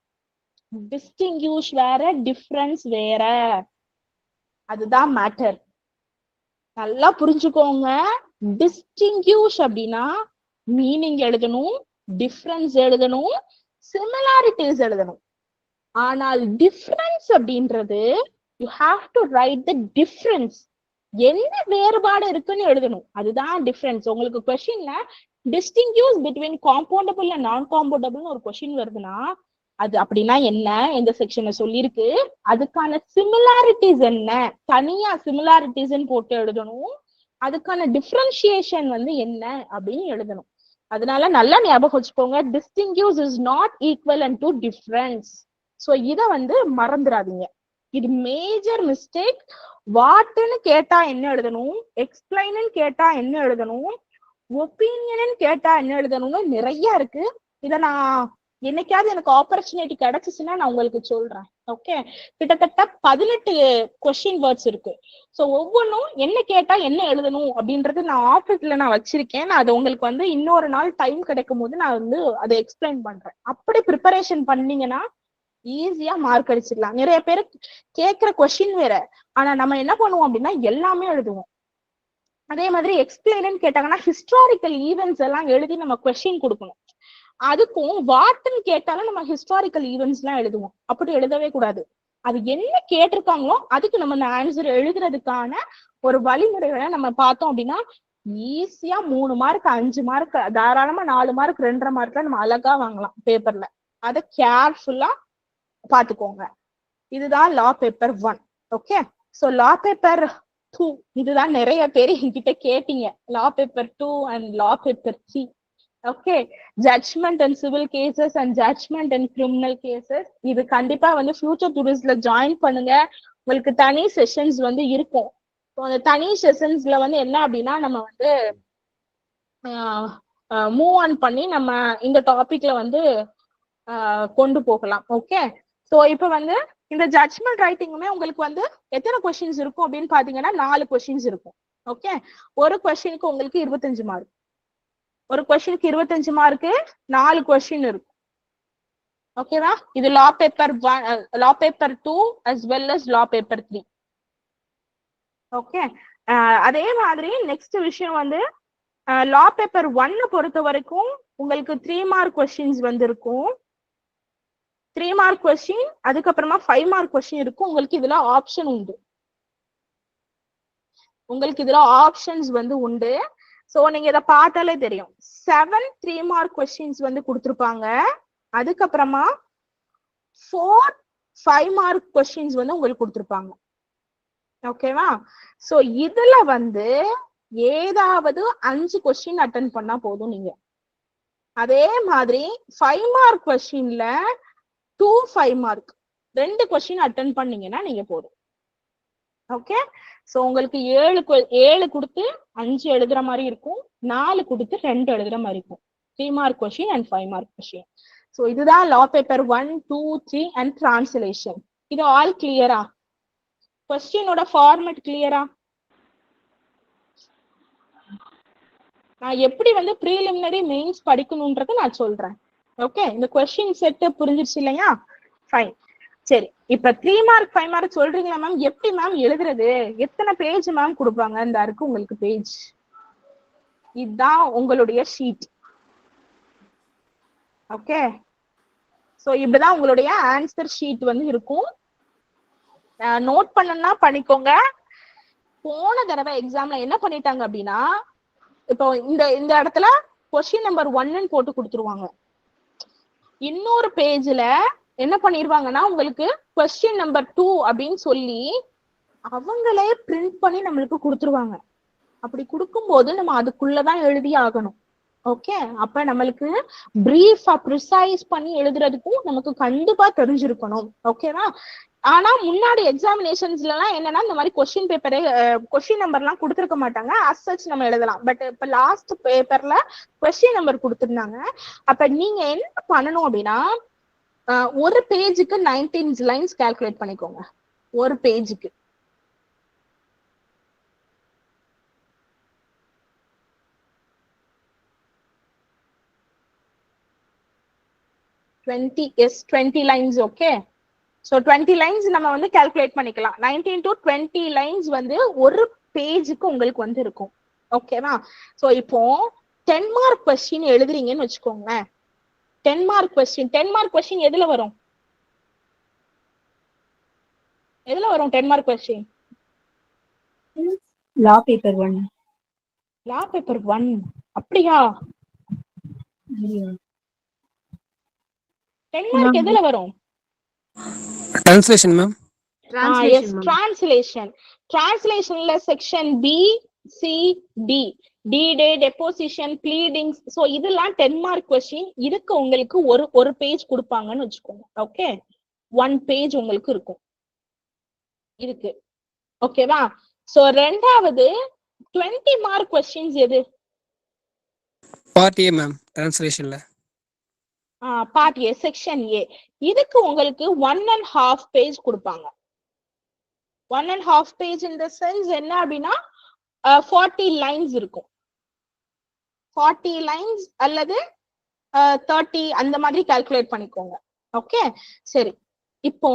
Speaker 1: டிஸ்டிங்யூஷ் வேற, டிஃபரன்ஸ் வேற. அதுதான் மேட்டர். நல்லா புரிஞ்சுக்கோங்க. டிஸ்டிங்யூஷ் அப்படின்னா மீனிங் எழுதணும், டிஃபரன்ஸ் எழுதணும், சிமிலாரிட்டிஸ் எழுதணும். ஆனால் டிஃபரன்ஸ் அப்படின்றது you have to right the difference. என்ன வேறுபாடு இருக்குன்னு எழுதணும். அதுதான் டிஃபரன்ஸ். உங்களுக்கு கொஸ்டின்ல டிஸ்டிங்யூஷ் பிட்வீன் காம்பவுண்டபிள் அண்ட் நான் காம்பவுண்டபிள்னு ஒரு கொஸ்டின் வருதுன்னா அது அப்படின்னா என்ன, எந்த செக்ஷன்ல சொல்லியிருக்கு, அதுக்கான சிமிலாரிட்டிஸ் என்ன, தனியா சிமிலாரிட்டிஸ் போட்டு எழுதணும். அதுக்கான டிஃபரன்ஷியேஷன் என்ன அப்படின்னு எழுதணும். அதனால நல்லா ஞாபகம் வச்சுக்கோங்க. Distinguish is not equal to difference. So இத மறந்துடாதீங்க. இது மேஜர் மிஸ்டேக். வாட்னு கேட்டா என்ன எழுதணும், எக்ஸ்பிளைன் கேட்டா என்ன எழுதணும், ஒப்பீனியன் கேட்டா என்ன எழுதணும்னு நிறைய இருக்கு. இத நான் என்னைக்காவது எனக்கு ஆப்பர்ச்சுனிட்டி கிடைச்சிச்சுன்னா நான் உங்களுக்கு சொல்றேன். ஓகே, கிட்டத்தட்ட 18 கொஸ்டின் வேர்ட்ஸ் இருக்கு. சோ ஒவ்வொன்றும் என்ன கேட்டா என்ன எழுதணும் அப்படின்றது நான் ஆபீஸ்ல நான் வச்சிருக்கேன். நான் அது உங்களுக்கு இன்னொரு நாள் டைம் கிடைக்கும் போது நான் அதை எக்ஸ்பிளைன் பண்றேன். அப்படி ப்ரிப்பரேஷன் பண்ணீங்கன்னா ஈஸியா மார்க் அடிச்சிடலாம். நிறைய பேர் கேட்கிற கொஸ்டின் வேற, ஆனா நம்ம என்ன பண்ணுவோம் அப்படின்னா எல்லாமே எழுதுவோம். அதே மாதிரி எக்ஸ்பிளைன் கேட்டாங்கன்னா ஹிஸ்டாரிக்கல் ஈவெண்ட்ஸ் எல்லாம் எழுதி நம்ம கொஸ்டின் கொடுக்கணும். அதுக்கும் வாட்னு கேட்டாலும் நம்ம ஹிஸ்டாரிக்கல் ஈவெண்ட்ஸ் எல்லாம் எழுதுவோம். அப்படி எழுதவே கூடாது. அது என்ன கேட்டிருக்காங்களோ அதுக்கு நம்ம அந்த ஆன்சர் எழுதுறதுக்கான ஒரு வழிமுறைகளை நம்ம பார்த்தோம் அப்படின்னா ஈஸியா 3 மார்க் 5 மார்க் தாராளமா 4 மார்க் 2.5 மார்க்ல நம்ம அழகா வாங்கலாம் பேப்பர்ல. அதை கேர்ஃபுல்லா பாத்துக்கோங்க. இதுதான் law paper 1. Okay, so law paper 2 இதுதான் நிறைய பேர் என்கிட்ட கேட்டீங்க. Law paper 2 and law paper 3. Okay, judgment and civil cases and judgment and criminal cases. இது கண்டிப்பா ஃபியூச்சர் டூரிஸ்ட்ல ஜாயின் பண்ணுங்க. உங்களுக்கு தனி செஷன்ஸ் இருக்கும். அந்த தனி செஷன்ஸ்ல என்ன அப்படின்னா நம்ம மூவ் ஆன் பண்ணி நம்ம இந்த டாபிக்ல கொண்டு போகலாம். ஓகே, சோ இப்ப இந்த ஜட்ஜ்மெண்ட் ரைட்டிங்குமே உங்களுக்கு எத்தனை கொஸ்டின்ஸ் இருக்கும் அப்படின்னு பாத்தீங்கன்னா 4 கொஸ்டின்ஸ் இருக்கும். ஓகே, ஒரு கொஸ்டினுக்கு உங்களுக்கு 25 மார்க். ஒரு கொஸ்டினுக்கு 25 மார்க்கு 4 கொஸ்டின் இருக்கும். ஓகேவா? இது லா paper 1, law paper 2 as well as லா பேப்பர் 3. ஓகே, அதே மாதிரி நெக்ஸ்ட் விஷயம் லா பேப்பர் 1 பொறுத்த வரைக்கும் உங்களுக்கு 3 மார்க் கொஸ்டின்ஸ் இருக்கும். 3 மார்க் கொஸ்டின், அதுக்கப்புறமா 5 மார்க் கொஸ்டின் இருக்கும். உங்களுக்கு இதுல ஆப்ஷன் உண்டு. உங்களுக்கு இதுல ஆப்ஷன்ஸ் உண்டு. சோ நீங்க இதை பார்த்தாலே தெரியும். 7 3 மார்க் கொஸ்டின்ஸ் கொடுத்துருப்பாங்க. அதுக்கப்புறமா 4 5 மார்க் கொஸ்டின்ஸ் உங்களுக்கு கொடுத்துருப்பாங்க. ஓகேவா? சோ இதுல ஏதாவது 5 கொஸ்டின் அட்டன் பண்ணா போதும் நீங்க. அதே மாதிரி 5 மார்க் கொஸ்டின்ல 2 5 மார்க் 2 கொஸ்டின் அட்டன் பண்ணீங்கன்னா நீங்க போதும். ஓகே, சோ உங்களுக்கு 7 கொடுத்து 5 எழுதுற மாதிரி இருக்கும், 4 கொடுத்து 2 எழுதுற மாதிரி இருக்கும். 3 mark question and 5 mark question. So இதுதான் லா பேப்பர் 1 2 3 அண்ட் டிரான்ஸ்லேஷன். இது ஆல் கிளியரா? கொஸ்டினோட ஃபார்மேட் கிளியரா? நான் எப்படி ப்ரீலிமினரி மெயின்ஸ் படிக்கணும்ன்றத நான் சொல்றேன். ஓகே, இந்த கொஸ்டின் செட் புரிஞ்சிருச்சு இல்லையா? ஃபைன். சரி, இப்ப 3 மார்க் 5 மார்க் சொல்றீங்களா மேம்? எப்படி மேம் எழுதுறது? எத்தனை பேஜ் மேம் கொடுப்பாங்க? இந்த இருக்கு உங்களுக்கு பேஜ். இதுதான் உங்களுடைய ஷீட். ஓகே, சோ இப்படிதான் உங்களுடைய ஆன்சர் ஷீட் இருக்கும். நோட் பண்ணணும்னா பண்ணிக்கோங்க. போன தடவை எக்ஸாம்ல என்ன பண்ணிட்டாங்க அப்படின்னா, இப்போ இந்த இடத்துல கொஸ்டின் நம்பர் 1 போட்டு கொடுத்துருவாங்க. இன்னொரு பேஜ்ல என்ன பண்ணிருவாங்கன்னா உங்களுக்கு கொஸ்டின் நம்பர் 2 அப்படின்னு சொல்லி அவங்களே பிரிண்ட் பண்ணி நம்மளுக்கு கொடுத்துருவாங்க. அப்படி கொடுக்கும்போது நம்ம அதுக்குள்ளதான் எழுதி ஆகணும். ஓகே, அப்ப நம்மளுக்கு பிரீஃபா ப்ரிசைஸ் பண்ணி எழுதுறதுக்கும் நமக்கு கண்டிப்பா தெரிஞ்சிருக்கணும். ஓகேவா? ஆனா முன்னாடி எக்ஸாமினேஷன்ஸ்ல எல்லாம் என்னன்னா இந்த மாதிரி கொஸ்டின் பேப்பரே கொஸ்டின் நம்பர் எல்லாம் கொடுத்துருக்க மாட்டாங்க. அஸ் சச் நம்ம எழுதலாம். பட் இப்ப லாஸ்ட் பேப்பர்ல கொஸ்டின் நம்பர் கொடுத்துருந்தாங்க. அப்ப நீங்க என்ன பண்ணணும் அப்படின்னா ஒரு பேஜுக்கு 19 லைன்ஸ் கால்குலேட் பண்ணிக்கோங்க. ஒரு பேஜுக்கு twenty lines. Okay, so 20 lines நம்ம வந்து கால்குலேட் பண்ணிக்கலாம். 19 to 20 லைன்ஸ் வந்து ஒரு பேஜுக்கு உங்களுக்கு வந்து இருக்கும். ஓகேவா? ஸோ இப்போ 10 மார்க் கொஸ்டின் எழுதுறீங்கன்னு வச்சுக்கோங்களேன். 10 மார்க் கொஸ்டின் எதுல வரும்? 10 மார்க் கொஸ்டின்
Speaker 2: லா பேப்பர் 1.
Speaker 1: அப்படியா? 10 மார்க் எதுல வரும்?
Speaker 7: Translation ma'am.
Speaker 1: டிரான்ஸ்லேஷன்ல செக்ஷன் பி, சி, டி, டே, டெபோசிஷன், ப்ளீடிங்ஸ். சோ இதெல்லாம் 10 மார்க் கொஸ்டின். இதுக்கு உங்களுக்கு ஒரு பேஜ் கொடுப்பாங்கன்னு வச்சுக்கோங்க. ஓகே, 1 பேஜ் உங்களுக்கு இருக்கும் இருக்கு. ஓகேவா? சோ ரெண்டாவது 20 மார்க் கொஸ்டின்ஸ் எது?
Speaker 7: Part A ma'am. டிரான்ஸ்லேஷன்ல
Speaker 1: பார்ட் ஏ, செக்ஷன் ஏ. இதுக்கு உங்களுக்கு 1.5 பேஜ் கொடுப்பாங்க. 1.5 பேஜ் இந்த சென்ஸ் என்ன அப்படின்னா 40 லைன்ஸ் இருக்கும். 40 லைன்ஸ் அல்லது 30 அந்த மாதிரி கால்குலேட் பண்ணிக்கோங்க. ஓகே, சரி. இப்போ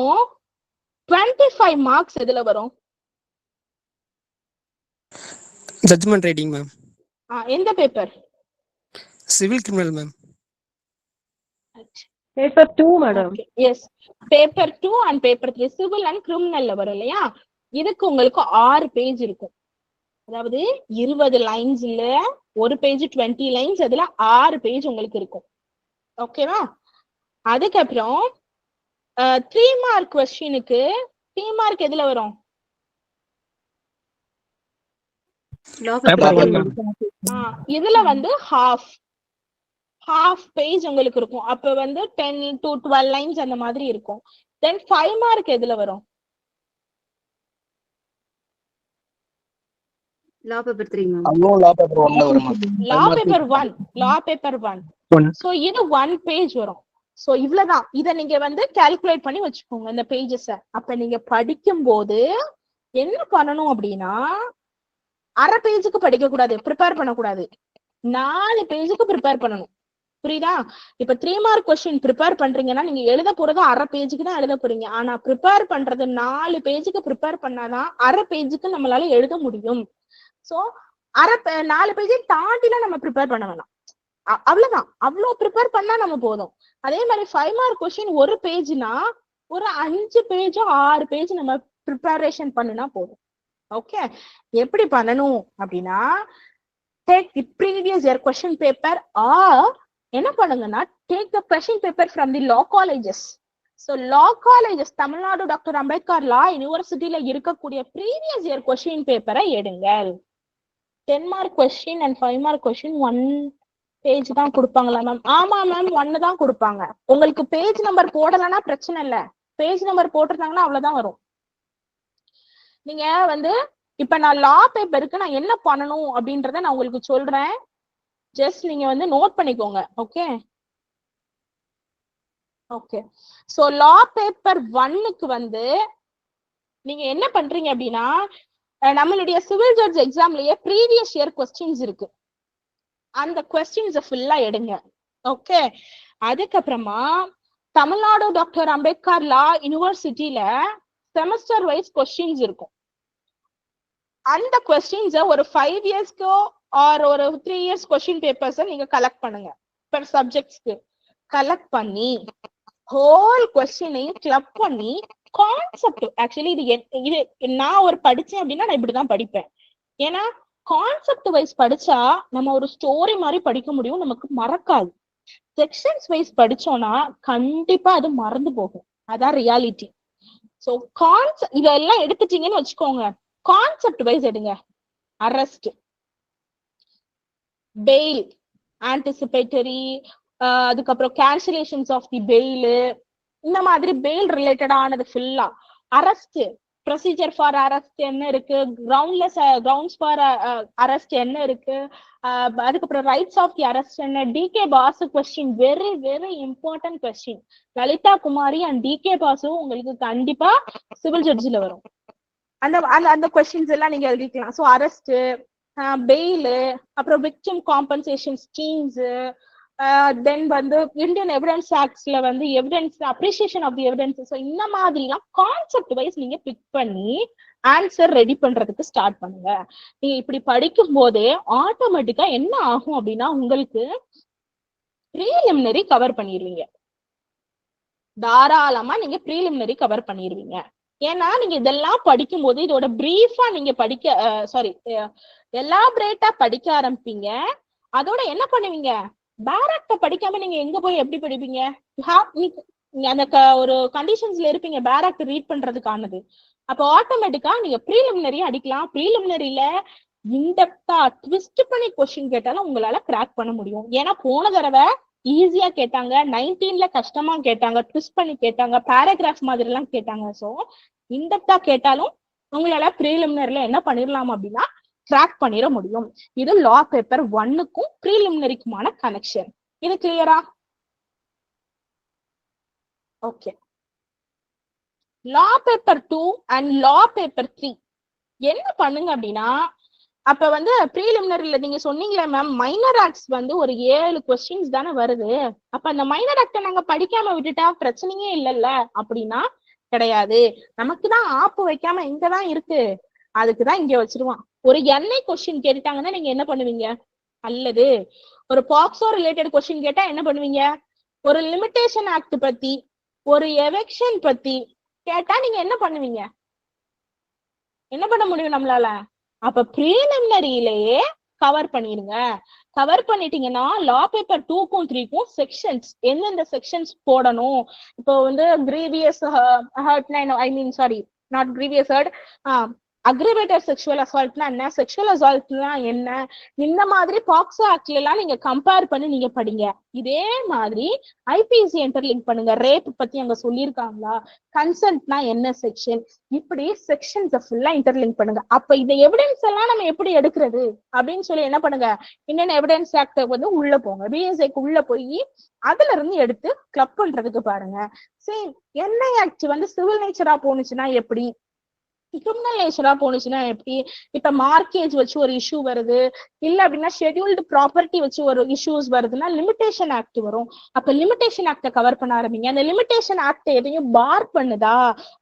Speaker 1: 25 மார்க்ஸ் எதுல வரும்?
Speaker 7: Judgment writing ma'am.
Speaker 1: எந்த paper?
Speaker 7: Civil criminal ma'am.
Speaker 6: Paper 2 madam.
Speaker 1: Yes, paper 2 and paper 3 civil and கிரிமினல்ல வரும் இல்லையா? இதுக்கு உங்களுக்கு 6 பேஜ் இருக்கும். அதாவது 20 லைன்ஸ்ல ஒரு பேஜ் 20 லைன்ஸ், அதுல 6 பேஜ் உங்களுக்கு இருக்கும். ஓகேவா? அதுக்கப்புறம் 3 மார்க் கொஸ்டினுக்கு 3 மார்க் எதுல வரும்? இதுல வந்து half பேஜ் உங்களுக்கு இருக்கும். அப்ப வந்து 10 to 12 லைன்ஸ் அந்த மாதிரி இருக்கும். தென் 5 மார்க் எதுல வரும்?
Speaker 2: லா பேப்பர் 3 மேம்.
Speaker 4: அதுவும் லா பேப்பர் 1ல வரும்.
Speaker 1: லா பேப்பர் 1. சோ இது 1 பேஜ் வரும். சோ இவ்வளவுதான். இத நீங்க வந்து கால்குலேட் பண்ணி வச்சுக்கோங்க இந்த பேஜஸ். அப்ப நீங்க படிக்கும் போது என்ன பண்ணணும் அப்படின்னா அரை பேஜுக்கு படிக்க கூடாது, ப்ரிப்பேர் பண்ணக்கூடாது. 4 பேஜுக்கு ப்ரிப்பேர் பண்ணணும். புரியுதா? இப்ப 3 மார்க் கொஸ்டின் ப்ரிப்பேர் பண்றீங்கன்னா நீங்க எழுத போறது அரை பேஜுக்கு தான் எழுத போறீங்க. ஆனா ப்ரிப்பேர் பண்றது 4 பேஜுக்கு ப்ரிப்பேர் பண்ணாதான் அரை பேஜுக்கு நம்மளால எழுத முடியும். சோ 4 பேஜை தாண்டிலாம் நம்ம ப்ரிப்பேர் பண்ண வேணாம். அவ்வளவுதான். அவ்வளவு ப்ரிப்பேர் பண்ணா நம்ம போதும். அதே மாதிரி 5 மார்க் கொஸ்டின் ஒரு பேஜ்னா ஒரு 5 பேஜோ 6 பேஜ் நம்ம ப்ரிப்பரேஷன் பண்ணுனா போதும். ஓகே, எப்படி பண்ணணும் அப்படின்னா take the previous year question paper or என்ன பண்ணுங்கன்னா take the question paper from the law colleges. So law colleges, Tamil Nadu doctor Ambedkar law யூனிவர்சிட்டியில இருக்கக்கூடிய ப்ரீவியஸ் இயர் கொஸ்டின் பேப்பரை எடுங்கள். 10 mark question and 5 mark question 1 page தான் கொடுப்பாங்களா மேம்? ஆமா மேம், 1 தான் கொடுப்பாங்க. உங்களுக்கு பேஜ் நம்பர் போடலன்னா பிரச்சனை இல்லை. பேஜ் நம்பர் போட்டிருந்தாங்கன்னா அவ்வளவுதான் வரும். நீங்க வந்து இப்ப நான் லா பேப்பருக்கு நான் என்ன பண்ணணும் அப்படின்றத நான் உங்களுக்கு சொல்றேன். ஜஸ்ட் நீங்க வந்து நோட் பண்ணிக்கோங்க. Okay okay. So law paper 1க்கு வந்து நீங்க என்ன பண்றீங்க அப்படின்னா நம்மளுடைய சிவில் ஜட்ஜ் எக்ஸாம்லயே ப்ரீவியஸ் இயர் கொஸ்டின்ஸ் இருக்கு. அந்த கொஸ்டின்ஸை ஃபுல்லா எடுங்க. ஓகே, அதுக்கப்புறமா தமிழ்நாடு டாக்டர் அம்பேத்கர் லா யூனிவர்சிட்டியில செமஸ்டர் வைஸ் கொஸ்டின்ஸ் இருக்கும். அந்த கொஸ்டின்ஸை ஒரு 5 இயர்ஸ்க்கோ ஆர் ஒரு 3 இயர்ஸ் கொஸ்டின் பேப்பர்ஸை நீங்க கலெக்ட் பண்ணுங்க. பெர் சப்ஜெக்ட்ஸ்க்கு கலெக்ட் பண்ணி ஹோல் கொஸ்டினையும் கிளப் பண்ணி கான்செப்ட், ஆக்சுவலி இது நான் ஒரு படிச்சேன் அப்படின்னா நான் இப்படிதான் படிப்பேன். ஏன்னா கான்செப்ட் வைஸ் படிச்சா நம்ம ஒரு ஸ்டோரி மாதிரி படிக்க முடியும், நமக்கு மறக்காது. செக்ஷன்ஸ் வைஸ் படிச்சோம்னா கண்டிப்பா அது மறந்து போகும். அதான் ரியாலிட்டி. சோ இதெல்லாம் எடுத்துட்டீங்கன்னு வச்சுக்கோங்க. கான்செப்ட் வைஸ் எடுங்க. அரெஸ்ட், பெயில், ஆன்டிசிபேட்டரி, அதுக்கப்புறம் கேன்சலேஷன்ஸ் ஆஃப் தி பெயில், இந்த மாதிரி பெயில் ரிலேட்டடானது ஃபுல்லா. அரெஸ்ட் ப்ரொசீஜர் ஃபார் அரெஸ்ட் என்ன இருக்கு, கிரவுண்ட்ஸ் ஃபார் அரெஸ்ட் என்ன இருக்கு, அதுக்கப்புறம் ரைட்ஸ் ஆஃப் தி அரெஸ்ட் என்ன. D K Basu question, very very important question. Lalita Kumari and D K Basu உங்களுக்கு கண்டிப்பா சிவில் ஜட்ஜில வரும். அந்த அந்த கொஸ்டின்ஸ் எல்லாம் நீங்க எழுதிக்கலாம். ஸோ அரெஸ்ட், பெயிலு, அப்புறம் விக்டிம் காம்பன்சேஷன் ஸ்கீம்ஸ், தென் வந்து இந்தியன் எவிடன்ஸ் ஆக்ட்ஸ்ல வந்து evidence appreciation of the evidence. So இந்த மாதிரிலாம் கான்செப்ட் வைஸ் நீங்க பிக் பண்ணி ஆன்சர் ரெடி பண்றதுக்கு ஸ்டார்ட் பண்ணுங்க. நீங்க இப்படி படிக்கும் போதே ஆட்டோமேட்டிக்கா என்ன ஆகும் அப்படின்னா உங்களுக்கு ப்ரீலிமினரி கவர் பண்ணிடுவீங்க. தாராளமா நீங்க ப்ரீலிமினரி கவர் பண்ணிடுவீங்க. ஏன்னா நீங்க இதெல்லாம் படிக்கும் போது இதோட பிரீஃபா நீங்க எலாபரேட்டா படிக்க ஆரம்பிப்பீங்க. அதோட என்ன பண்ணுவீங்க, பேராக்ட படிக்காம நீங்க எங்க போய் எப்படி படிப்பீங்க? அந்த ஒரு கண்டிஷன்ஸ்ல இருப்பீங்க பேராக்ட் ரீட் பண்றதுக்கானது. அப்போ ஆட்டோமேட்டிக்கா நீங்க ப்ரீலிமினரி அடிக்கலாம். ப்ரீலிமினரியில இன்டெப்தா ட்விஸ்ட் பண்ணி கொஸ்டின் கேட்டாலும் உங்களால கிராக் பண்ண முடியும். ஏன்னா போன தடவை ஈஸியா கேட்டாங்க, 19ல கஷ்டமா கேட்டாங்க, ட்விஸ்ட் பண்ணி கேட்டாங்க, பேராகிராஃப் மாதிரி எல்லாம் கேட்டாங்க. ஸோ இன்டெப்தா கேட்டாலும் உங்களால ப்ரீலிமினரியில என்ன பண்ணிடலாம் அப்படின்னா கிராக் பண்ணிட முடியும். இது லா பேப்பர் 1க்கும் ப்ரீலிமினரிக்குமான கனெக்ஷன். இது கிளியரா? Okay. Law paper 2 and law paper 3 என்ன பண்ணுங்க அப்படின்னா, அப்ப வந்து ப்ரீலிமினரியில நீங்க சொன்னீங்களே மேம் மைனர் ஆக்ட்ஸ் வந்து ஒரு 7 கொஸ்டின்ஸ் தானே வருது, அப்ப அந்த மைனர் ஆக்ட நாங்க படிக்காம விட்டுட்டா பிரச்சனையே இல்லைல்ல அப்படின்னா கிடையாது. நமக்குதான் ஆப்பு வைக்காம இங்கதான் இருக்கு, அதுக்குதான் இங்க வச்சிருவான். ஒரு என்ஐ கொஸ்டின் கேட்டுட்டாங்கன்னா நீங்க என்ன பண்ணுவீங்க? அல்லது ஒரு பாக்ஸோ ரிலேட்டட் கொஸ்டின் கேட்டா என்ன பண்ணுவீங்க? ஒரு லிமிடேஷன் ஆக்ட் பத்தி, ஒரு எவெக்ஷன் பத்தி கேட்டா நீங்க என்ன பண்ணுவீங்க? என்ன பண்ண முடியும் நம்மளால? அப்ப ப்ரீலிமினரியிலேயே கவர் பண்ணிருங்க. கவர் பண்ணிட்டீங்கன்னா லா பேப்பர் 2க்கும் 3க்கும் செக்ஷன்ஸ், எந்தெந்த செக்ஷன்ஸ் போடணும். இப்போ வந்து கிரீவியஸ் ஹர்ட்னா, I mean sorry not grievous hurt, aggravated sexual அசால்ட்னா என்ன, செக்ஷுவல் அசால்ட்னா என்ன, இந்த மாதிரி பாக்ஸோ ஆக்ட்ல எல்லாம் நீங்க கம்பேர் பண்ணி நீங்க படிங்க. இதே மாதிரி ஐபிசி இன்டர்லிங்க் பண்ணுங்க. ரேப் பத்தி அங்க சொல்லியிருக்காங்களா, கன்சென்ட்னா என்ன செக்ஷன், இப்படி செக்ஷன்ஸ் ஃபுல்லா இன்டர்லிங்க் பண்ணுங்க. அப்ப இந்த எவிடன்ஸ் எல்லாம் நம்ம எப்படி எடுக்கிறது அப்படின்னு சொல்லி என்ன பண்ணுங்க, இந்தியன் எவிடன்ஸ் ஆக்ட் வந்து உள்ள போங்க, பிஎஸ்ஐக்கு உள்ள போய் அதுல இருந்து எடுத்து கிளப் பண்றதுக்கு பாருங்க. சேம் என்ஐ ஆக்ட் வந்து சிவில் நேச்சரா போனுச்சுன்னா எப்படி, கிரிமினல் நேச்சரா போனுச்சுன்னா எப்படி. இப்ப மார்க்கேஜ் வச்சு ஒரு இஷ்யூ வருது, இல்ல அப்படின்னா ஷெட்யூல்டு ப்ராப்பர்ட்டி வச்சு ஒரு இஷ்யூஸ் வருதுன்னா லிமிடேஷன் ஆக்ட் வரும். அப்ப லிமிடேஷன் ஆக்ட கவர் பண்ண ஆரம்பிங்க. அந்த லிமிடேஷன் ஆக்ட் எதையும் பார் பண்ணுதா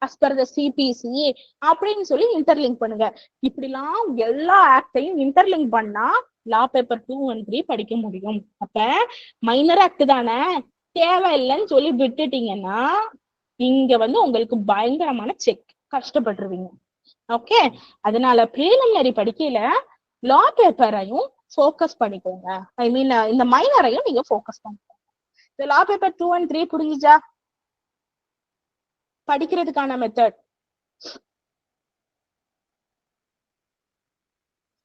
Speaker 1: அஸ் பர் த சிபிசி அப்படின்னு சொல்லி இன்டர்லிங்க் பண்ணுங்க. இப்படிலாம் எல்லா ஆக்டையும் இன்டர்லிங்க் பண்ணா லா பேப்பர் 2 and 3 படிக்க முடியும். அப்ப மைனர் ஆக்ட் தானே தேவையில்லைன்னு சொல்லி விட்டுட்டீங்கன்னா இங்க வந்து உங்களுக்கு பயங்கரமான செக், கஷ்டப்பட்டுருவீங்க. ஓகே, அதனால ப்ரீலிமினரி படிக்கையில லா பேப்பரையும் ஃபோக்கஸ் பண்ணிக்கோங்க. ஐ மீன் இந்த மைனரையும் நீங்க ஃபோக்கஸ் பண்ணிக்கோங்க. இந்த லா பேப்பர் 2 and 3 புரிஞ்சுச்சா? படிக்கிறதுக்கான மெத்தட்.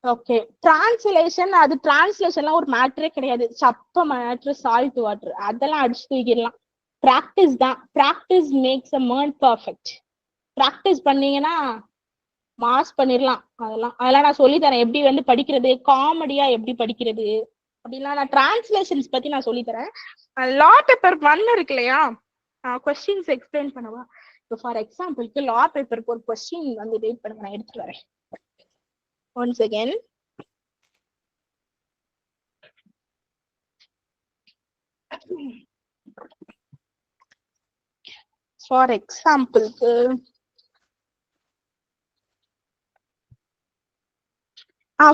Speaker 1: ஓகே, டிரான்ஸ்லேஷன், அது டிரான்ஸ்லேஷன்லாம் ஒரு மேட்டரே கிடையாது. சப்ப மேட்ரு, சால்ட் வாட்டர், அதெல்லாம் அடிச்சு தூக்கிடலாம். பிராக்டிஸ் தான், practice makes a man perfect. Practice பண்ணீங்கன்னா மாஸ் பண்ணிடலாம். அதெல்லாம் நான் சொல்லி தரேன், எப்படி வந்து படிக்கிறது, காமெடியா எப்படி படிக்கிறது அப்படின்னா. நான் டிரான்ஸ்லேஷன்ஸ் பத்தி நான் சொல்லி தரேன். லா பேப்பர் 1 இருக்கு இல்லையா, கொஸ்டின்ஸ் எக்ஸ்பிளைன் பண்ணுவா. இப்போ ஃபார் எக்ஸாம்பிளுக்கு லா பேப்பருக்கு ஒரு கொஸ்டின் வந்து வெயிட் பண்ணுங்க, நான் எடுத்துட்டு வரேன். ஒன்ஸ் அகேன், ஃபார் எக்ஸாம்பிளுக்கு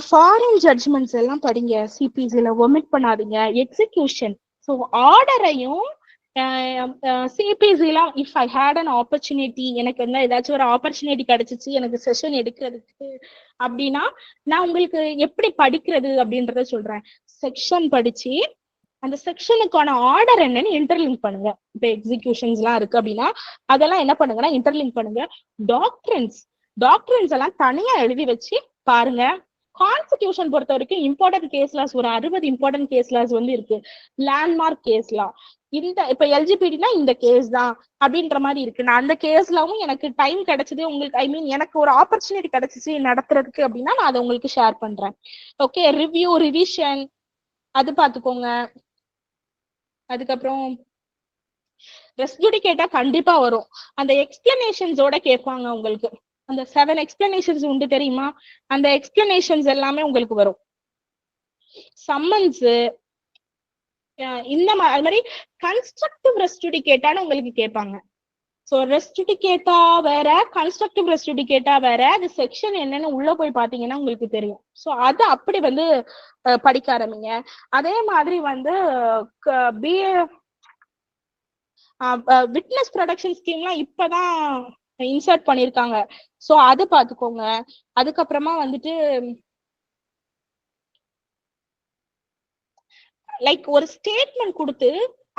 Speaker 1: ஃபாரின் ஜட்ஜ்மெண்ட்ஸ் எல்லாம் படிங்க, சிபிசில ஒமிட் பண்ணாதீங்க. எக்ஸிகியூஷன், ஸோ ஆர்டரையும் சிபிசிலாம் if I had an opportunity, எனக்கு வந்து ஏதாச்சும் ஒரு ஆப்பர்ச்சுனிட்டி கிடைச்சிச்சு எனக்கு செஷன் எடுக்கிறதுக்கு அப்படின்னா நான் உங்களுக்கு எப்படி படிக்கிறது அப்படின்றத சொல்றேன். செக்ஷன் படிச்சு அந்த செக்ஷனுக்கான ஆர்டர் என்னன்னு இன்டர்லிங்க் பண்ணுங்க. இப்ப எக்ஸிகியூஷன்ஸ் எல்லாம் இருக்கு அப்படின்னா அதெல்லாம் என்ன பண்ணுங்கன்னா இன்டர்லிங்க் பண்ணுங்க. டாக்ட்ரின்ஸ் எல்லாம் தனியா எழுதி வச்சு பாருங்க. கான்ஸ்டிடியூஷன் பொறுத்த வரைக்கும் இம்பார்ட்டன்ட் கேஸ் லாஸ் ஒரு 60 இம்பார்ட்டன்ட் கேஸ் லாஸ் வந்து இருக்கு. லேண்ட்மார்க் கேஸ் லா இந்த இப்ப எல்ஜிபிடினா இந்த கேஸ் தான் அப்படின்ற மாதிரி இருக்கு. நான் அந்த கேஸ்லாவும் எனக்கு டைம் கிடைச்சது உங்களுக்கு, ஐ மீன் எனக்கு ஒரு ஆப்பர்ச்சுனிட்டி கிடைச்சிச்சு நடத்துறதுக்கு அப்படின்னா நான் அதை உங்களுக்கு ஷேர் பண்றேன். ஓகே, ரிவ்யூ ரிவிஷன் அது பாத்துக்கோங்க. அதுக்கப்புறம் ரெஸ்ஜுடிகேட்டா கண்டிப்பா வரும். அந்த எக்ஸ்பிளனேஷன்ஸோட கேட்பாங்க உங்களுக்கு. அந்த 7 எக்ஸ்பிளனேஷன்ஸ் உண்டு தெரியுமா, அந்த எக்ஸ்பிளனேஷன்ஸ் எல்லாமே உங்களுக்கு வரும். சம்மன்ஸ் இந்த மாதிரி கன்ஸ்ட்ரக்டிவ் ரெஸ்ஜுடிகேட்டான்னு உங்களுக்கு கேட்பாங்க. ஸோ ரெஸ்ஜுடிகேட்டா வேற, கன்ஸ்ட்ரக்டிவ் ரெஸ்ஜுடிகேட்டா வேற. அது செக்ஷன் என்னன்னு உள்ள போய் பாத்தீங்கன்னா உங்களுக்கு தெரியும். ஸோ அது அப்படி வந்து படிக்க ஆரம்பிங்க. அதே மாதிரி வந்து பிஏ விட்னஸ் ப்ரொடக்ஷன் ஸ்கீம்லாம் இப்பதான் இன்சர்ட் பண்ணிருக்காங்க. சோ அது பாத்துக்கோங்க. அதுக்கப்புறமா வந்துட்டு லைக் ஒரு ஸ்டேட்மெண்ட் கொடுத்து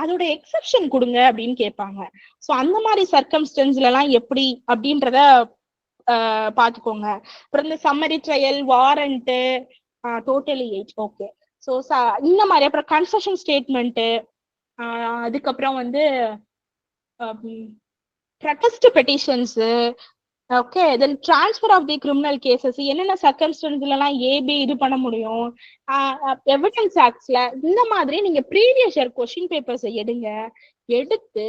Speaker 1: அதோட எக்ஸெப்ஷன் கொடுங்க அப்படின்னு கேட்பாங்க. சோ அந்த மாதிரி சர்க்கம்ஸ்டன்ஸ்ல எல்லாம் எப்படி அப்படின்றத பாத்துக்கோங்க. அப்புறம் இந்த summary trial, warrant, totally 8. Okay, so இந்த மாதிரி அப்புறம் கன்செஷன் ஸ்டேட்மெண்ட், அதுக்கப்புறம் வந்து protest petitions. Okay, then transfer of the criminal cases, என்னென்ன சர்க்கம்ஸ்டன்ஸ்ல எல்லாம் ஏபி இது பண்ண முடியும், எவிடன்ஸ் ஆக்ட்ஸ்ல. இந்த மாதிரி நீங்க ப்ரீவியஸ் இயர் கொஸ்டின் பேப்பர்ஸ் எடுத்து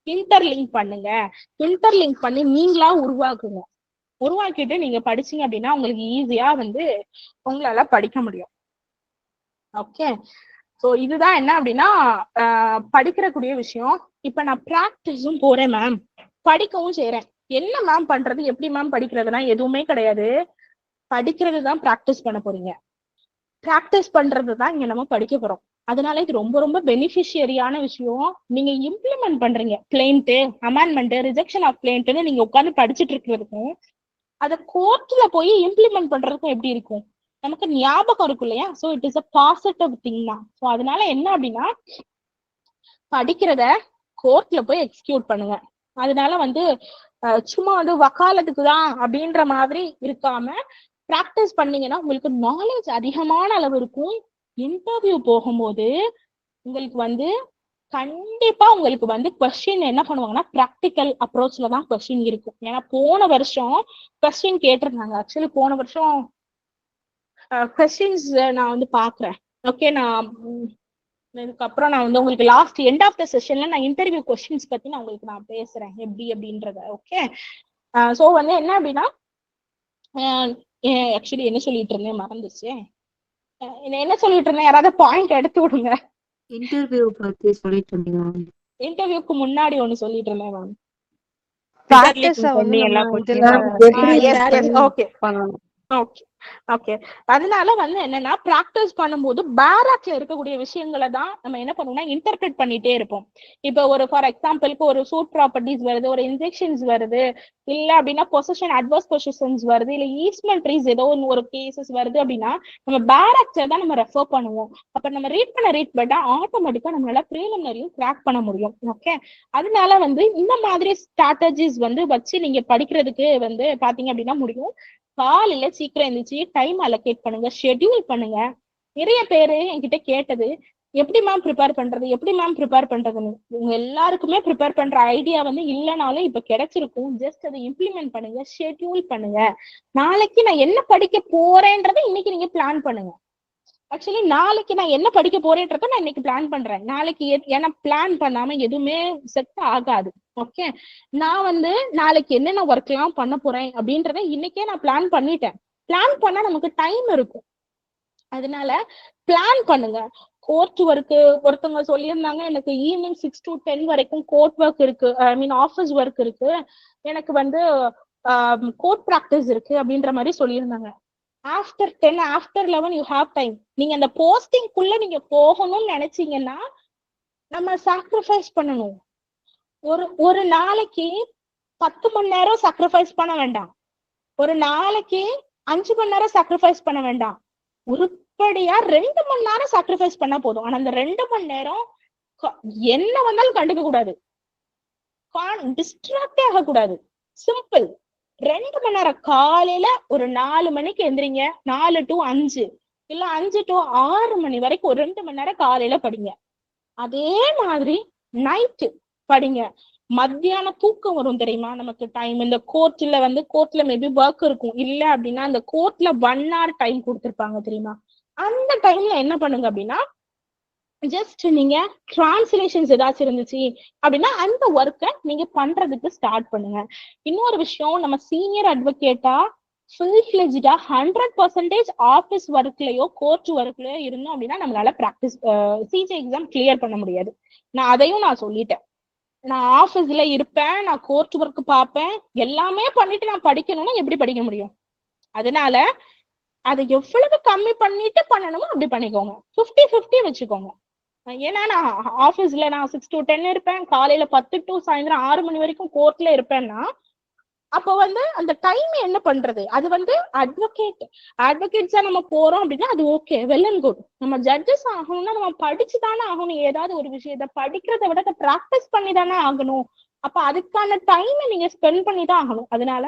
Speaker 1: இன்டர்லிங்க் பண்ணுங்க. இன்டர்லிங்க் பண்ணி நீங்களா உருவாக்கிட்டு நீங்க படிச்சீங்க அப்படின்னா உங்களுக்கு ஈஸியா வந்து உங்களால படிக்க முடியும். ஓகே, ஸோ இதுதான் என்ன அப்படின்னா படிக்கிறக்கூடிய விஷயம். இப்ப நான் பிராக்டிஸும் போறேன் மேம், படிக்கவும் செய்யறேன். என்ன மேம் பண்றது, எப்படி மேம் படிக்கிறதுனா எதுவுமே கிடையாது. படிக்கிறது தான் ப்ராக்டிஸ் பண்ண போறீங்க. ப்ராக்டிஸ் பண்றது தான் இங்க நம்ம படிக்க போறோம். அதனால இது ரொம்ப ரொம்ப பெனிஃபிஷியரியான விஷயம். நீங்க இம்ப்ளிமெண்ட் பண்றீங்க. பிளெயின்ட், அமெண்ட்மெண்ட், ரிஜெக்ஷன் ஆஃப் பிளெயின்ட்னு நீங்க உட்காந்து படிச்சுட்டு இருக்கிறதுக்கும் அதை கோர்ட்ல போய் இம்ப்ளிமெண்ட் பண்றதுக்கும் எப்படி இருக்கும், நமக்கு ஞாபகம் இருக்கும் இல்லையா? So it is a positive thing தான். ஸோ அதனால என்ன அப்படின்னா படிக்கிறத கோர்ட்ல போய் எக்ஸிக்யூட் பண்ணுங்க. அதனால வந்து சும்மா வந்து வக்காலத்துக்கு தான் அப்படின்ற மாதிரி இருக்காம பிராக்டிஸ் பண்ணீங்கன்னா உங்களுக்கு நாலேஜ் அதிகமான அளவு இருக்கும். இன்டர்வியூ போகும்போது உங்களுக்கு வந்து கண்டிப்பா உங்களுக்கு வந்து கொஸ்டின் என்ன பண்ணுவாங்கன்னா ப்ராக்டிக்கல் அப்ரோச்ல தான் கொஸ்டின் இருக்கும். ஏன்னா போன வருஷம் கொஸ்டின் கேட்டிருந்தாங்க. ஆக்சுவலி போன வருஷம் கொஸ்டின்ஸ் நான் வந்து பாக்குறேன். ஓகே, நான் இதுக்கப்புறம் நான் வந்து உங்களுக்கு லாஸ்ட் எண்ட் ஆஃப் த செஷன்ல நான் இன்டர்வியூ கொஸ்டின்ஸ் பத்தி நான் உங்களுக்கு நான் பேசுறேன் எப்படி அப்படின்றத. ஓகே, ஸோ வந்து என்ன அப்படின்னா ஆக்சுவலி என்ன சொல்லிட்டு இருந்தேன் மறந்துச்சு. என்ன சொல்லிட்டு இருந்தேன், யாராவது பாயிண்ட் எடுத்து விடுங்க.
Speaker 8: இன்டர்வியூ பத்தி சொல்லிட்டு இருந்தீங்க.
Speaker 1: இன்டர்வியூக்கு முன்னாடி ஒண்ணு சொல்லிட்டு இருந்தேன் மேம்.
Speaker 6: பிராக்டிஸ வந்து நம்ம இதுல
Speaker 1: ஓகே ஓகே. அதனால வந்து என்னன்னா பிராக்டிஸ் பண்ணும்போது பேராக்ல இருக்கக்கூடிய விஷயங்களை தான் நம்ம என்ன பண்ணுவோம்னா இன்டர்பிரட் பண்ணிட்டே இருப்போம். இப்ப ஒரு ஃபார் எக்ஸாம்பிளுக்கு ஒரு சூட் ப்ராப்பர்ட்டிஸ் வருது, ஒரு இன்ஜெக்ஷன்ஸ் வருது, இல்ல அப்படின்னா பொசிஷன் அட்வர்ஸ் பொசிஷன்ஸ் வருது, இல்ல ஈஸ்ட்மெண்ட்ரிஸ் ஏதோ ஒரு கேசஸ் வருது அப்படின்னா நம்ம பேராக்ல தான் நம்ம ரெஃபர் பண்ணுவோம். அப்ப நம்ம ரீட் பண்ணா ஆட்டோமேட்டிக்கா நம்மளால ப்ரீலிமினரியும் கிராக் பண்ண முடியும். ஓகே, அதனால வந்து இந்த மாதிரி ஸ்ட்ராட்டஜிஸ் வந்து வச்சு நீங்க படிக்கிறதுக்கு வந்து பாத்தீங்க அப்படின்னா முடியும். காலையில சீக்கிரம் எழுந்திரிச்சு டைம் அலோகேட் பண்ணுங்க, ஷெட்யூல் பண்ணுங்க. நிறைய பேரு என்கிட்ட கேட்டது எப்படி மேம் ப்ரிப்பேர் பண்றதுன்னு. உங்க எல்லாருக்குமே ப்ரிப்பேர் பண்ற ஐடியா வந்து இல்லைனாலும் இப்ப கிடைச்சிருக்கும். ஜஸ்ட் அதை இம்ப்ளிமெண்ட் பண்ணுங்க, ஷெட்யூல் பண்ணுங்க. நாளைக்கு நான் என்ன படிக்க போறேன்றதை இன்னைக்கு நீங்க பிளான் பண்ணுங்க. ஆக்சுவலி நாளைக்கு நான் என்ன படிக்க போறேன்றத நான் இன்னைக்கு பிளான் பண்றேன். நாளைக்கு ஏன்னா பிளான் பண்ணாம எதுவுமே செட் ஆகாது. ஓகே, நான் வந்து நாளைக்கு என்னென்ன ஒர்க் எல்லாம் பண்ண போறேன் அப்படின்றத இன்னைக்கே நான் பிளான் பண்ணிட்டேன். பிளான் பண்ணா நமக்கு டைம் இருக்கும். அதனால பிளான் பண்ணுங்க. கோர்ட் ஒர்க் ஒருத்தவங்க சொல்லியிருந்தாங்க, எனக்கு ஈவினிங் 6 to 10 வரைக்கும் கோர்ட் ஒர்க் இருக்கு, ஐ மீன் ஆஃபீஸ் ஒர்க் இருக்கு, எனக்கு வந்து கோர்ட் ப்ராக்டிஸ் இருக்கு அப்படின்ற மாதிரி சொல்லியிருந்தாங்க. After 10 after 11 you have time. நீங்க அந்த போஸ்டிங்குள்ள நீங்க போகணும்னு நினைச்சீங்கன்னா நம்ம சாக்ரிஃபைஸ் பண்ணணும். ஒரு நாளைக்கு 10 மணி நேரம் சாக்ரிஃபைஸ் பண்ண வேண்டாம். ஒரு நாளைக்கு 5 மணி நேரம் சாக்ரிஃபைஸ் பண்ண வேண்டாம். உருப்படியா 2 மணி நேரம் சாக்ரிஃபைஸ் பண்ணா போதும். ஆனா அந்த 2 மணி நேரம் என்ன வந்தாலும் கண்டுக்க கூடாது, டிஸ்ட்ராக்டே ஆகக்கூடாது. சிம்பிள். 2 மணி நேரம் காலையில ஒரு 4 மணிக்கு எந்திரிங்க, 4 to 5 இல்ல 5 to 6 மணி வரைக்கும் ஒரு 2 மணி நேரம் காலையில படிங்க. அதே மாதிரி நைட்டு படிங்க. மத்தியானம் தூக்கம் வரும் தெரியுமா நமக்கு டைம். இந்த கோர்ட்ல மேபி ஒர்க் இருக்கும், இல்ல அப்படின்னா அந்த கோர்ட்ல 1 hour டைம் கொடுத்திருப்பாங்க தெரியுமா. அந்த டைம்ல என்ன பண்ணுங்க அப்படின்னா, ஜஸ்ட் நீங்க டிரான்ஸ்லேஷன்ஸ் ஏதாச்சும் இருந்துச்சு அப்படின்னா அந்த ஒர்க்கை நீங்க பண்றதுக்கு ஸ்டார்ட் பண்ணுங்க. இன்னொரு விஷயம், நம்ம சீனியர் அட்வொகேட்டா ஃபுல்-ஃபிளெஜ்டா 100% ஆஃபீஸ் ஒர்க்லயோ கோர்ட் ஒர்க்லயோ இருந்தோம் அப்படின்னா நம்மளால பிராக்டிஸ் சிஜே எக்ஸாம் கிளியர் பண்ண முடியாது. அதையும் நான் சொல்லிட்டேன். நான் ஆஃபீஸ்ல இருப்பேன், நான் கோர்ட் ஒர்க் பார்ப்பேன், எல்லாமே பண்ணிட்டு நான் படிக்கணும்னா எப்படி படிக்க முடியும்? அதனால அதை எவ்வளவு கம்மி பண்ணிட்டு பண்ணணுமோ அப்படி பண்ணிக்கோங்க. 50-50 வச்சுக்கோங்க. ஏன்னா நான் ஆஃபீஸ்ல நான் 6 to 10 இருப்பேன், காலையில 10 to சாயந்தரம் 6 மணி வரைக்கும் கோர்ட்ல இருப்பேன்னா அப்ப அந்த டைம் என்ன பண்றது? அது அட்வொகேட்ஸா நம்ம போறோம் அப்படின்னா அது ஓகே, வெல் அண்ட் குட். நம்ம ஜட்ஜஸ் ஆகணும்னா நம்ம படிச்சுதானே ஆகணும். ஏதாவது ஒரு விஷயத்த படிக்கிறத விட அதை ப்ராக்டிஸ் பண்ணி தானே ஆகணும். அப்ப அதுக்கான டைமை நீங்க ஸ்பெண்ட் பண்ணி தான் ஆகணும். அதனால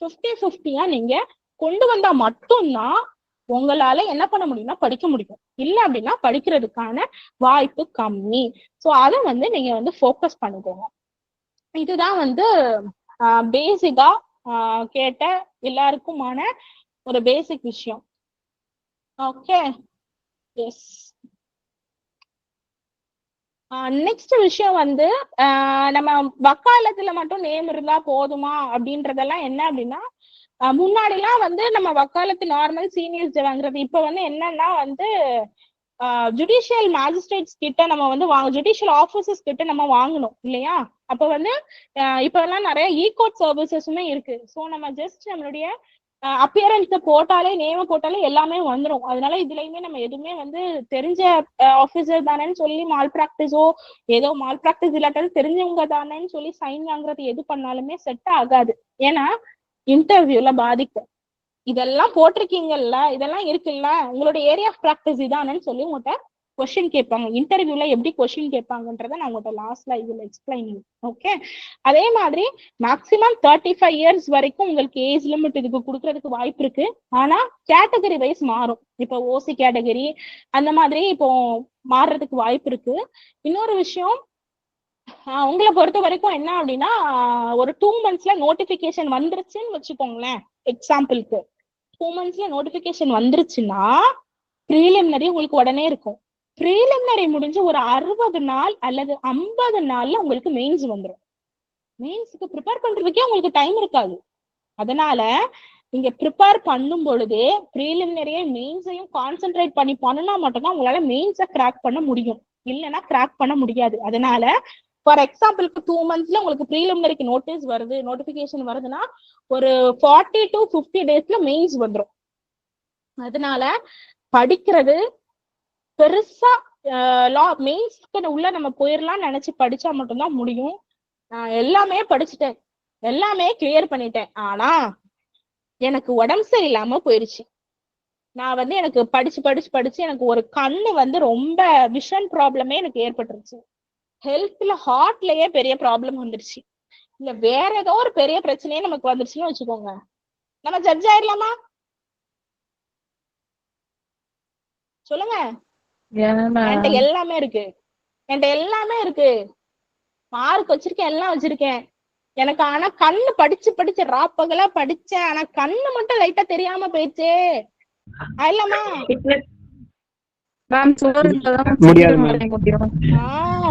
Speaker 1: 50-50 நீங்க கொண்டு வந்தா மட்டும்தான் உங்களால என்ன பண்ண முடியும்னா படிக்க முடியும். இல்ல அப்படின்னா படிக்கிறதுக்கான வாய்ப்பு கம்மி. சோ அதை நீங்க ஃபோக்கஸ் பண்ணிக்கோங்க. இதுதான் பேசிக்கா கேட்ட எல்லாருக்குமான ஒரு பேசிக் விஷயம். Okay, S. நெக்ஸ்ட் விஷயம் நம்ம வக்காலத்துல மட்டும் நேம் இருந்தா போதுமா அப்படின்றதெல்லாம் என்ன அப்படின்னா, முன்னாடி எல்லாம் நம்ம வக்காலத்து நார்மல் சீனியர்ஸ் வாங்குறது. இப்ப என்னன்னா ஜுடிஷியல் மேஜிஸ்ட்ரேட்ஸ் கிட்ட நம்ம ஜுடிஷியல் ஆபீசர்ஸ் கிட்ட நம்ம வாங்கணும் இல்லையா. அப்ப இப்ப எல்லாம் நிறைய இ-கோர்ட் சர்வீசஸுமே இருக்கு. ஸோ நம்ம ஜஸ்ட் நம்மளுடைய அப்பியரன்ஸ் போட்டாலே நேம போட்டாலே எல்லாமே வந்துடும். அதனால இதுலயுமே நம்ம எதுவுமே தெரிஞ்ச ஆபீசர் தானேன்னு சொல்லி மால் பிராக்டிஸோ ஏதோ மால் பிராக்டிஸ் இல்லாட்டாலும் தெரிஞ்சவங்க தானேன்னு சொல்லி சைன் வாங்குறது எது பண்ணாலுமே செட் ஆகாது. ஏன்னா இன்டர்வியூல பாதிக்கும். இதெல்லாம் போட்டிருக்கீங்கல்ல, இதெல்லாம் இருக்குல்ல, உங்களோட ஏரியா ஆஃப் பிராக்டிஸ் இதானு சொல்லி உங்கள்கிட்ட கொஸ்டின் கேட்பாங்க. இன்டர்வியூல எப்படி கொஸ்டின் கேட்பாங்கன்றத நான் உங்கள்கிட்ட லாஸ்ட்ல இதுல எக்ஸ்பிளைன். ஓகே, அதே மாதிரி மேக்சிமம் 35 இயர்ஸ் வரைக்கும் உங்களுக்கு ஏஜ் லிமிட் இதுக்கு கொடுக்கறதுக்கு வாய்ப்பு இருக்கு. ஆனா கேட்டகரி வைஸ் மாறும். இப்போ ஓசி கேட்டகரி அந்த மாதிரி இப்போ மாறுறதுக்கு வாய்ப்பு இருக்கு. இன்னொரு விஷயம், உங்களை பொறுத்த வரைக்கும் என்ன அப்படின்னா, ஒரு 2 monthsல நோட்டிபிகேஷன் வந்துருச்சுன்னு வச்சுக்கோங்களேன். எக்ஸாம்பிளுக்கு 2 monthsல நோட்டிபிகேஷன் வந்துருச்சுன்னா ப்ரீலிமினரி உங்களுக்கு உடனே இருக்கும். ப்ரீலிமினரி முடிஞ்சு ஒரு 60 நாள் அல்லது 50 நாள்ல உங்களுக்கு மெயின்ஸ் வந்துடும். மெயின்ஸுக்கு ப்ரிப்பேர் பண்றதுக்கே உங்களுக்கு டைம் இருக்காது. அதனால நீங்க ப்ரிப்பேர் பண்ணும் பொழுதே ப்ரீலிமினரியை மெயின்ஸையும் கான்சென்ட்ரேட் பண்ணி பண்ணினா மட்டும்தான் உங்களால மெயின்ஸை கிராக் பண்ண முடியும். இல்லைன்னா கிராக் பண்ண முடியாது. அதனால ஃபார் எக்ஸாம்பிளுக்கு 2 monthsல உங்களுக்கு ப்ரீலிமினரிக்கு நோட்டிபிகேஷன் வருதுன்னா ஒரு 40 to 50 daysல மெயின்ஸ் வந்துடும். அதனால படிக்கிறது பெருசா மெயின்ஸ்க்கு உள்ள நம்ம போயிடலாம்னு நினைச்சு படிச்சா மட்டும்தான் முடியும். நான் எல்லாமே படிச்சுட்டேன், எல்லாமே கிளியர் பண்ணிட்டேன், ஆனா எனக்கு உடம்பு சரியில்லாம போயிருச்சு. நான் எனக்கு படிச்சு எனக்கு ஒரு கண்ணு ரொம்ப விஷன் ப்ராப்ளமே எனக்கு ஏற்பட்டுருச்சு. ஹெல்த்ல ஹார்ட்லயே பெரிய ப்ராப்ளம் வந்துருச்சு. இல்ல வேற ஏதோ ஒரு பெரிய பிரச்சனையே நமக்கு வந்துருச்சுன்னு வச்சுக்கோங்க, நம்ம ஜட்ஜ் ஆயிடலாமா? சொல்லுங்க. என்கிட்ட எல்லாமே இருக்கு, மார்க் வச்சிருக்கேன், எல்லாம் வச்சிருக்கேன். எனக்கு ஆனா கண்ணு படிச்சு ராப்பகலா படிச்சேன், ஆனா கண்ணு மட்டும் லைட்டா தெரியாம போயிடுச்சு. இல்லம்மா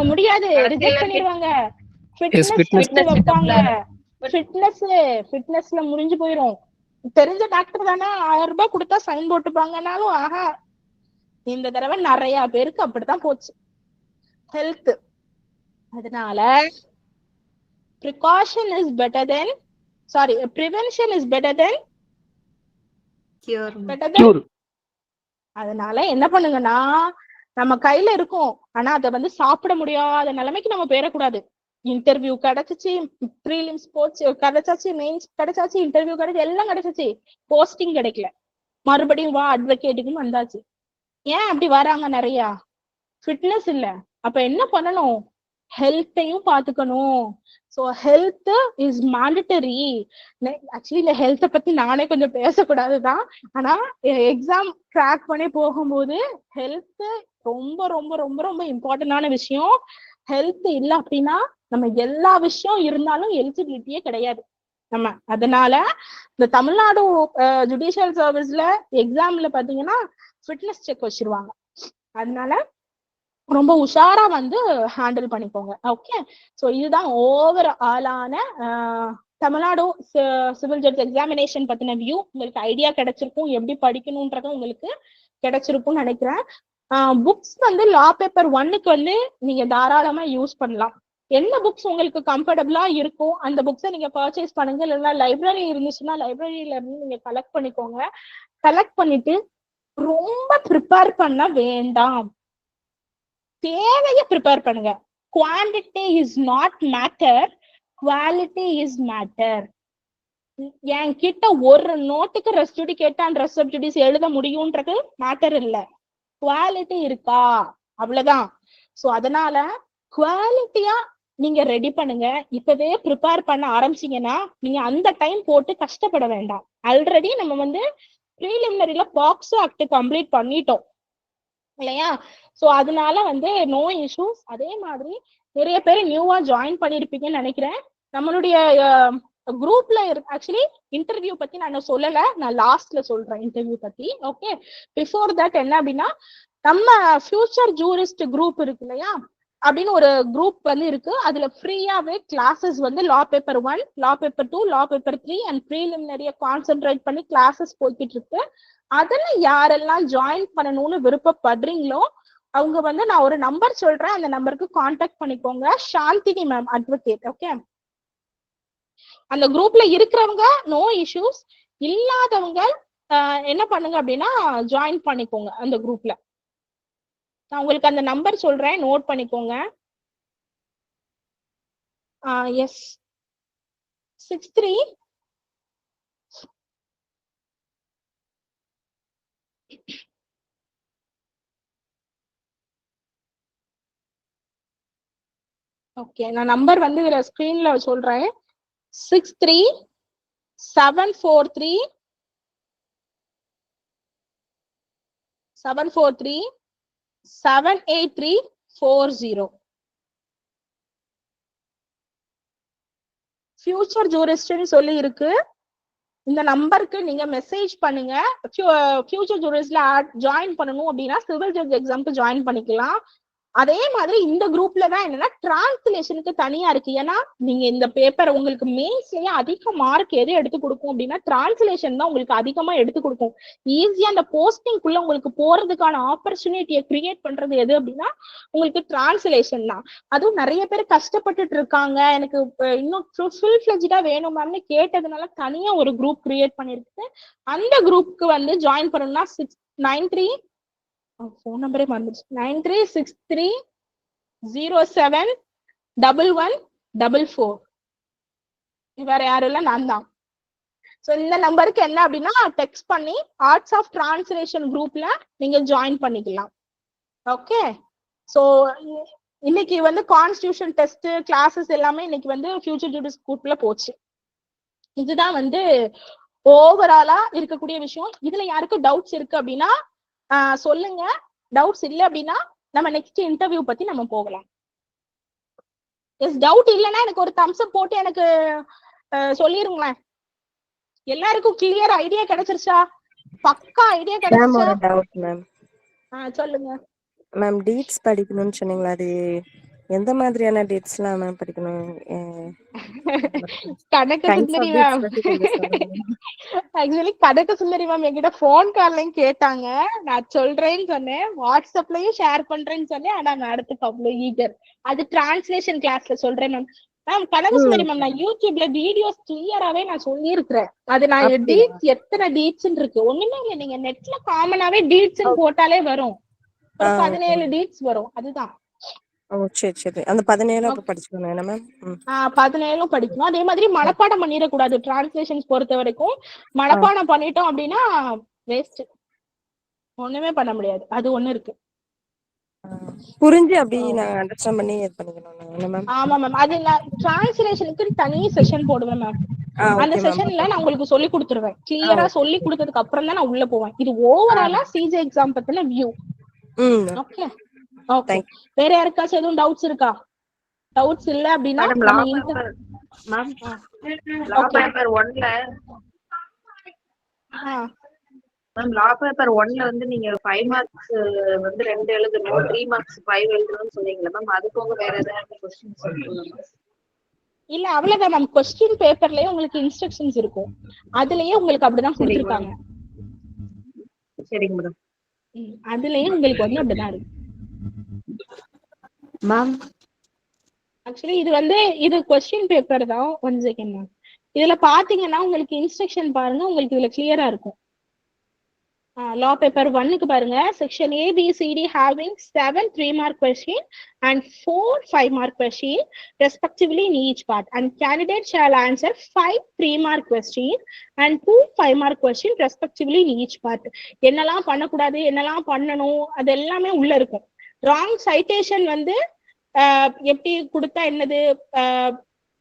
Speaker 1: முடியாது, ரிஜெக்ட் பண்ணிடுவாங்க. ஃபிட்னஸ்ல முடிஞ்சு போயிரும். தெரிஞ்ச டாக்டர் தானே, 1000 ரூபாய் கொடுத்தா சைன் போட்டுப்பாங்கனாலும் ஆஹா, இந்த தடவை நிறைய பேருக்கு அப்படித்தான் போச்சு ஹெல்த். அதனால precaution is better than prevention is better than cure. அதனால என்ன பண்ணுங்கன்னா, நம்ம கையில இருக்கும், ஆனா அதை சாப்பிட முடியாத நிலைமைக்கு நம்ம போயிடக்கூடாது. இன்டர்வியூ கிடைச்சிச்சு, ப்ரீலிம்ஸ் போச்சு, கிடைச்சாச்சு, மெயின்ஸ் கிடைச்சாச்சு, இன்டர்வியூ கிடைச்சு, எல்லாம் கிடைச்சிச்சு, போஸ்டிங் கிடைக்கல, மறுபடியும் வா அட்வொகேட்டுக்கும் வந்தாச்சு. ஏன் அப்படி வராங்க? நிறைய ஃபிட்னஸ் இல்ல. அப்ப என்ன பண்ணணும்? ஹெல்த்தையும் பாத்துக்கணும். So health is mandatory. Actually இந்த ஹெல்த்தை பத்தி நானே கொஞ்சம் பேசக்கூடாதுதான். ஆனா எக்ஸாம் கிராக் பண்ணி போகும்போது ஹெல்த் ரொம்ப ரொம்ப ரொம்ப ரொம்ப இம்பார்ட்டன்டான விஷயம். ஹெல்த் இல்ல அப்படின்னா நம்ம எல்லா விஷயம் இருந்தாலும் எலிஜிபிலிட்டியே கிடையாது நம்ம. அதனால இந்த தமிழ்நாடு ஜுடிஷியல் சர்வீஸ்ல எக்ஸாம்ல பாத்தீங்கன்னா ஃபிட்னஸ் செக் வச்சிருவாங்க. அதனால ரொம்ப உஷாரா வந்து ஹேண்டில் பண்ணிக்கோங்க. ஓகே, ஸோ இதுதான் ஓவர் ஆலான தமிழ்நாடு சிவில் ஜட்ஜ் எக்ஸாமினேஷன் பத்தின வியூ. உங்களுக்கு ஐடியா கிடைச்சிருக்கும், எப்படி படிக்கணும்ன்றது உங்களுக்கு கிடைச்சிருக்கும்னு நினைக்கிறேன். புக்ஸ் வந்து லா பேப்பர் 1க்கு வந்து நீங்க தாராளமா யூஸ் பண்ணலாம். என்ன புக்ஸ் உங்களுக்கு கம்ஃபர்டபுளா இருக்கும் அந்த புக்ஸை நீங்க பர்ச்சேஸ் பண்ணுங்க. இல்லைன்னா லைப்ரரி இருந்துச்சுன்னா லைப்ரரியில இருந்து நீங்க கலெக்ட் பண்ணிக்கோங்க. கலெக்ட் பண்ணிட்டு ரொம்ப ப்ரிப்பேர் பண்ண வேண்டாம், தேவையை ப்ரிப்பேர் பண்ணுங்க. Quantity is not matter, quality is matter. என்கிட்ட ஒரு நோட்டுக்கு ரெஸ்ட் கேட்டா அந்த ரெஸ்ட் ஜுடிஸ் எழுத முடியும்ன்றது மேட்டர் இல்ல, குவாலிட்டி இருக்கா அவ்வளவுதான். சோ அதனால குவாலிட்டியா நீங்க ரெடி பண்ணுங்க. இப்பவே ப்ரிப்பேர் பண்ண ஆரம்பிச்சீங்கன்னா நீங்க அந்த டைம் போட்டு கஷ்டப்பட வேண்டாம். ஆல்ரெடி நம்ம வந்து ப்ரீலிமினரியில பாக்ஸோ ஆக்ட் கம்ப்ளீட் பண்ணிட்டோம் இல்லையா? சோ அதனால வந்து நோ இஷ்யூஸ். அதே மாதிரி நிறைய பேர் நியூவா ஜாயின் பண்ணிருப்பீங்கன்னு நினைக்கிறேன். நம்மளுடைய குரூப்ல ஆக்சுவலி இன்டர்வியூ பத்தி நான் சொல்லல, நான் லாஸ்ட்ல சொல்றேன் இன்டர்வியூ பத்தி. ஓகே, பிஃபோர் தட் என்ன அப்படின்னா நம்ம ஃபியூச்சர் ஜூரிஸ்ட் குரூப் இருக்கு இல்லையா அப்படின்னு ஒரு குரூப் வந்து இருக்கு. அதுல ஃப்ரீயாவே கிளாஸஸ் வந்து law paper 1, law paper 2, law paper 3 and ப்ரீலிமினரிய கான்சென்ட்ரேட் பண்ணி கிளாஸஸ் போய்கிட்டு இருக்கு. அதுல யாரெல்லாம் ஜாயின் பண்ணணும்னு விருப்பப்படுறீங்களோ அவங்க வந்து நான் ஒரு நம்பர் சொல்றேன், அந்த நம்பருக்கு கான்டாக்ட் பண்ணிக்கோங்க. Chandni ma'am advocate. ஓகே, அந்த குரூப்ல இருக்கிறவங்க நோ இஷ்யூஸ், இல்லாதவங்க என்ன பண்ணுங்க அப்படின்னா ஜாயின் பண்ணிக்கோங்க அந்த குரூப்ல. நான் உங்களுக்கு அந்த நம்பர் சொல்றேன், நோட் பண்ணிக்கோங்க. எஸ் 63 ஓகே, நான் நம்பர் வந்து இதுல ஸ்கிரீன்ல சொல்றேன். 63 743 78340. ஃபியூச்சர் ஜூரிஸ்ட்னு சொல்லி இருக்கு. இந்த நம்பருக்கு நீங்க மெசேஜ் பண்ணுங்க. ஃபியூச்சர் ஜூரிஸ்ட்ல ஜாயின் பண்ணணும் அப்படின்னா சிவில் ஜட்ஜ் எக்ஸாம்க்கு ஜாயின் பண்ணிக்கலாம். அதே மாதிரி இந்த குரூப்ல தான் என்னன்னா டிரான்ஸ்லேஷனுக்கு தனியா இருக்கு. ஏன்னா நீங்க இந்த பேப்பர் உங்களுக்கு மெயின்ஸ்லயே அதிக மார்க் எது எடுத்து கொடுக்கும் அப்படின்னா டிரான்ஸ்லேஷன் தான் உங்களுக்கு அதிகமா எடுத்து கொடுக்கும். ஈஸியா அந்த போஸ்டிங்குள்ள உங்களுக்கு போறதுக்கான ஆப்பர்ச்சுனிட்டியை கிரியேட் பண்றது எது அப்படின்னா உங்களுக்கு டிரான்ஸ்லேஷன் தான். அதுவும் நிறைய பேர் கஷ்டப்பட்டுட்டு இருக்காங்க, எனக்கு இன்னும் ஃபுல் ஃபிளெஜ்டா வேணும் மேம்னு கேட்டதுனால தனியா ஒரு குரூப் கிரியேட் பண்ணிருக்கு. அந்த குரூப்க்கு வந்து ஜாயின் பண்ணணும்னா 693 ஃபோன் நம்பரே மறந்துச்சு, 9363071144. வேற யாரும் இல்ல, நான் தான். சோ இந்த நம்பருக்கு என்ன அப்படின்னா டெக்ஸ்ட் பண்ணி ஆர்ட்ஸ் ஆஃப் டிரான்ஸ்லேஷன் குரூப்ல நீங்க ஜாயின் பண்ணிக்கலாம். ஓகே, சோ இன்னைக்கு வந்து கான்ஸ்டிடியூஷன் டெஸ்ட் கிளாஸஸ் எல்லாமே இன்னைக்கு வந்து ஃபியூச்சர் ஜூடிஸ் குரூப்ல போச்சு. இதுதான் வந்து ஓவராலா இருக்கக்கூடிய விஷயம். இதுல யாருக்கும் டவுட்ஸ் இருக்கு அப்படின்னா சொல்லுங்க. டவுட்ஸ் இல்ல அப்படின்னா நம்ம நெக்ஸ்ட் இன்டர்வியூ பத்தி நம்ம போகலாம். எஸ், டவுட் இல்லைன்னா எனக்கு ஒரு தம்ஸ் அப் போட்டு எனக்கு சொல்லிருங்களேன். எல்லாருக்கும் கிளியர் ஐடியா கிடைச்சிருச்சா? பக்கா ஐடியா கிடைச்சிருச்சா?
Speaker 6: ஒரு டவுட் மேம்.
Speaker 1: சொல்லுங்க
Speaker 6: மேம். டீட்ஸ் படிக்கணும்னு சொன்னீங்களா, அது எந்த மாதிரியான டேட்ஸ்லாம் மேம் படிக்கணும்?
Speaker 1: கனக சுந்தரி மேம் ஆக்சுவலி கனக சுந்தரி மேம் என்கிட்ட போன் கால்லயும் கேட்டாங்க. நான் சொல்றேன்னு சொன்னேன், வாட்ஸ்அப்லயும் ஷேர் பண்றேன்னு சொன்னேன். ஆனா மேடத்துக்கு அவ்வளவு ஈகர். அது டிரான்ஸ்லேஷன் கிளாஸ்ல சொல்றேன் மேம். மேம் கனக சுந்தரி மேம் நான் யூடியூப்ல வீடியோஸ் கிளியராவே நான் சொல்லியிருக்கிறேன். அது நான் டீட்ஸ் எத்தனை டீட்ஸ் இருக்கு ஒண்ணுமே இல்லை. நீங்க நெட்ல காமனாவே டீட்ஸ் போட்டாலே வரும். ஒரு 17 டீட்ஸ் வரும். அதுதான்.
Speaker 6: சரி சரி. அந்த 17 படிச்சுக்கணும் என்ன மேம்?
Speaker 1: 17 படிக்கணும். அதே மாதிரி மனப்பாடம் பண்ணிடக்கூடாது. டிரான்ஸ்லேஷன்ஸ் பொறுத்த வரைக்கும் மனப்பாடம் பண்ணிட்டோம் அப்படின்னா வேஸ்ட், ஒண்ணுமே பண்ண முடியாது. அது ஒண்ணு இருக்கு.
Speaker 6: புரிஞ்சு அப்படி நாங்க அண்டர்ஸ்டாண்ட் பண்ணி இது பண்ணிக்கணும் நாங்க என்ன மேம்?
Speaker 1: ஆமா மேம். அது டிரான்ஸ்லேஷனுக்கு தனி செஷன் போடுவேன் மேம். அந்த
Speaker 6: ஓகே மேம்.
Speaker 1: செஷன்ல நான் உங்களுக்கு சொல்லி கொடுத்துருவேன். கிளியரா சொல்லி கொடுத்ததுக்கு அப்புறம் தான் நான் உள்ள போவேன். இது ஓவராலா சிஜே எக்ஸாம் பத்தின வியூ. Okay okay. வேற யாருக்காச்சும் எதுவும் டவுட்ஸ் இருக்கா? டவுட்ஸ் இல்ல அப்படின்னா
Speaker 9: madam law paper ma'am law paper 1ல மேம் லா பேப்பர் 1ல வந்து நீங்க 5 மார்க்ஸ் வந்து 2 எழுதணும், 3 மார்க்ஸ் 5 எழுதணும்னு சொன்னீங்கல மேம். அது போக வேற ஏதாவது क्वेश्चंस இருக்குங்களா?
Speaker 1: இல்ல அவ்வளவுதான் மேம். क्वेश्चन பேப்பர்லயே உங்களுக்கு இன்ஸ்ட்ரக்ஷன்ஸ் இருக்கும். அதுலயே உங்களுக்கு அப்படிதான் கொடுத்திருக்காங்க.
Speaker 9: சரிங்க மேடம்.
Speaker 1: அதுலயே உங்களுக்கு வந்து அப்படிதான் இருக்கு
Speaker 8: மேம்.
Speaker 1: ஆக்சுவலி இது வந்து இது क्वेश्चन பேப்பர் தான். 1 செகண்ட் மேம். இதுல பாத்தீங்கன்னா உங்களுக்கு இன்ஸ்ட்ரக்ஷன் பாருங்க, உங்களுக்கு இதுல கிளியரா இருக்கும். law paper 1க்கு பாருங்க, section A, B, C, D having 7 3-mark question and 4 5-mark question respectively in each part, and candidate shall answer 5 3-mark question and 2 5-mark question respectively in each part. என்னெல்லாம் பண்ணக்கூடாது, என்னெல்லாம் பண்ணணும், அது எல்லாமே உள்ள இருக்கும். wrong citation வந்து எப்படி கொடுத்தா என்னது,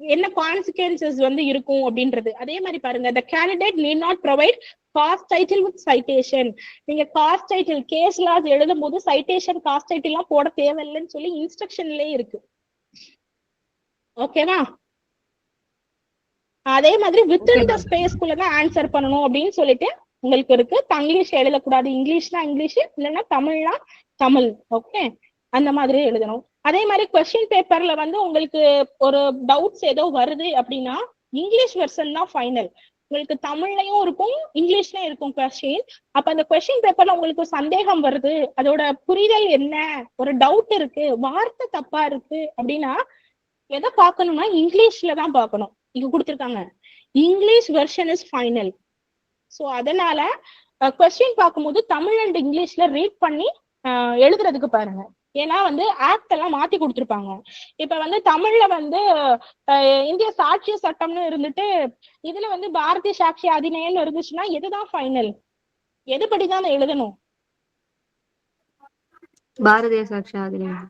Speaker 1: என்ன கான்சிக்வன்சஸ் வந்து இருக்கும் அப்படின்றது. அதே மாதிரி பாருங்க, the candidate need not provide cost title with citation. நீங்க காஸ்ட் டைட்டில் கேஸ் லாஸ் எழுதும் போது சைட்டேஷன் காஸ்ட் டைட்டில் எல்லாம் போட தேவையில்லைன்னு சொல்லி இன்ஸ்ட்ரக்ஷன்லயே இருக்கு. ஓகேவா? அதே மாதிரி வித்தின் த ஸ்பேஸ்க்குள்ளதான் ஆன்சர் பண்ணணும் அப்படின்னு சொல்லிட்டு உங்களுக்கு இருக்கு. தங்கிலீஷ் எழுதக்கூடாது, இங்கிலீஷ்னா இங்கிலீஷ், இல்லைன்னா தமிழ்னா தமிழ். ஓகே, அந்த மாதிரி எழுதணும். அதே மாதிரி கொஸ்டின் பேப்பர்ல வந்து உங்களுக்கு ஒரு டவுட்ஸ் ஏதோ வருது அப்படின்னா இங்கிலீஷ் வெர்ஷன் தான் ஃபைனல். உங்களுக்கு தமிழ்லயும் இருக்கும், இங்கிலீஷ்லயும் இருக்கும் கொஸ்டின். அப்ப அந்த கொஸ்டின் பேப்பர்ல உங்களுக்கு சந்தேகம் வருது, அதோட புரிதல் என்ன, ஒரு டவுட் இருக்கு, வார்த்தை தப்பா இருக்கு அப்படின்னா எதை பார்க்கணும்னா இங்கிலீஷ்ல தான் பார்க்கணும். இங்க கொடுத்துருக்காங்க English version is final. So அதனால கொஸ்டின் பார்க்கும்போது தமிழ் அண்ட் இங்கிலீஷ்ல ரீட் பண்ணி எழுதுறதுக்கு பாருங்க. ஏன்னா வந்து ஆக்ட் எல்லாம் மாத்தி கொடுத்துருப்பாங்க. இப்ப வந்து தமிழ்ல வந்து இந்திய சாட்சிய சட்டம்னு இருந்துட்டு இதுல வந்து பாரதிய சாட்சி அதிநயம் இருந்துச்சுன்னா எதுதான் ஃபைனல், எதுபடிதான் எழுதணும்?
Speaker 8: பாரதிய சாட்சி Adhiniyam.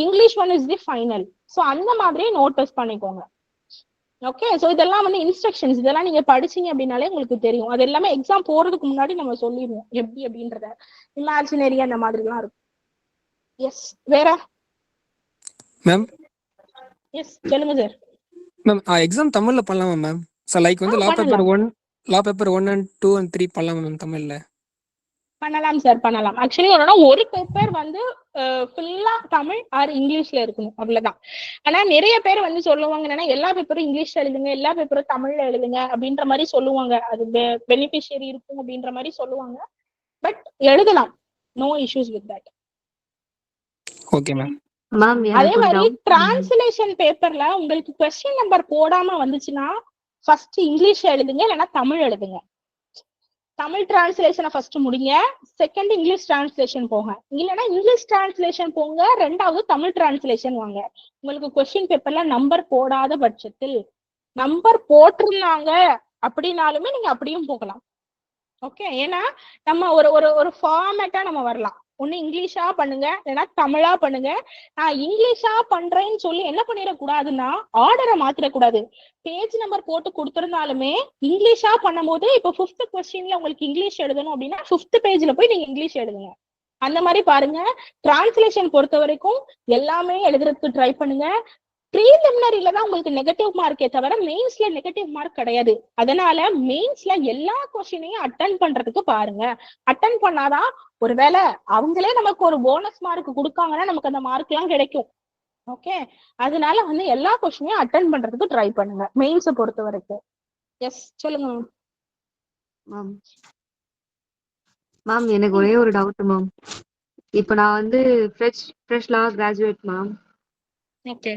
Speaker 1: English one is the final. So அந்த மாதிரி நோட்டீஸ் பண்ணிக்கோங்க. ஓகே, ஸோ இதெல்லாம் வந்து இன்ஸ்ட்ரக்ஷன்ஸ். இதெல்லாம் நீங்க படிச்சீங்க அப்படின்னாலே உங்களுக்கு தெரியும். அது எல்லாமே எக்ஸாம் போறதுக்கு முன்னாடி நம்ம சொல்லிடுவோம் எப்படி அப்படின்றத. இமேஜினரி அந்த மாதிரி எல்லாம் இருக்கும். எஸ், வேற
Speaker 7: மேம்?
Speaker 1: எஸ் சொல்லுங்க சார்.
Speaker 7: மேம் எக்ஸாம் தமிழ்ல பண்ணலாமா மேம்? சார் லைக் வந்து லா பேப்பர் 1 and 2 and 3 பண்ணலாமா மேம் தமிழ்ல?
Speaker 1: பண்ணலாம் சார், பண்ணலாம். ஆக்சுவலி ஒரு பேப்பர் வந்து ஃபுல்லா தமிழ் ஆர் இங்கிலீஷ்ல இருக்கணும், அவ்வளவுதான். ஆனா நிறைய பேர் வந்து சொல்லுவாங்க என்னன்னா எல்லா பேப்பரும் இங்கிலீஷ்ல எழுதுங்க, எல்லா பேப்பரும் தமிழ்ல எழுதுங்க அப்படின்ற மாதிரி சொல்லுவாங்க. அது பெனிஃபிஷியரி இருக்கும் அப்படின்ற மாதிரி சொல்லுவாங்க. பட் எழுதலாம், no issues with that.
Speaker 7: Okay ma'am.
Speaker 1: அதே மாதிரி டிரான்ஸ்லேஷன் பேப்பர்ல உங்களுக்கு கொஸ்டின் நம்பர் போடாம வந்துச்சுன்னா ஃபர்ஸ்ட் இங்கிலீஷ் எழுதுங்க, இல்லைன்னா தமிழ் எழுதுங்க. தமிழ் டிரான்ஸ்லேஷனை ஃபர்ஸ்ட் முடிங்க, செகண்ட் இங்கிலீஷ் டிரான்ஸ்லேஷன் போங்க, இல்லைன்னா இங்கிலீஷ் டிரான்ஸ்லேஷன் போங்க, ரெண்டாவது தமிழ் டிரான்ஸ்லேஷன் வாங்க. உங்களுக்கு கொஸ்டின் பேப்பர்ல நம்பர் போடாத பட்சத்தில், நம்பர் போட்டிருந்தாங்க அப்படின்னாலுமே நீங்க அப்படியும் போகலாம். ஓகே, ஏன்னா நம்ம ஒரு ஃபார்மேட்டா நம்ம வரலாம். ஒண்ணு இங்கிலீஷா பண்ணுங்க, இல்லைன்னா தமிழா பண்ணுங்க. நான் இங்கிலீஷா பண்றேன்னு சொல்லி என்ன பண்ணிடக்கூடாதுன்னா ஆர்டரை மாத்திரக்கூடாது. பேஜ் நம்பர் போட்டு கொடுத்திருந்தாலுமே இங்கிலீஷா பண்ணும் போது இப்ப 5th கொஸ்டின்ல உங்களுக்கு இங்கிலீஷ் எழுதணும் அப்படின்னா 5th பேஜ்ல போய் நீங்க இங்கிலீஷ் எழுதுங்க. அந்த மாதிரி பாருங்க. டிரான்ஸ்லேஷன் பொறுத்த வரைக்கும் எல்லாமே எழுதுறதுக்கு ட்ரை பண்ணுங்க. ப்ரீலிமினரியில தான் உங்களுக்கு நெகட்டிவ் மார்க்கே தவிர மெயின்ஸ்ல நெகட்டிவ் மார்க் கிடையாது. அதனால மெயின்ஸ்ல எல்லா கொஸ்டினையும் அட்டன் பண்றதுக்கு பாருங்க. அட்டன் பண்ணாதான் ஒருவேளை அவங்களே நமக்கு ஒரு போனஸ் மார்க் கொடுக்காங்கன்னா நமக்கு அந்த மார்க் எல்லாம் கிடைக்கும். ஓகே, அதனால வந்து எல்லா கொஸ்டினையும் அட்டன் பண்றதுக்கு ட்ரை பண்ணுங்க மெயின்ஸை பொறுத்த வரைக்கும். எஸ் சொல்லுங்க
Speaker 8: மேம். மேம் எனக்கு ஒரே ஒரு டவுட் மேம். இப்போ நான் வந்து ஃப்ரெஷ் லா கிராஜுவேட் மேம்.
Speaker 1: ஓகே,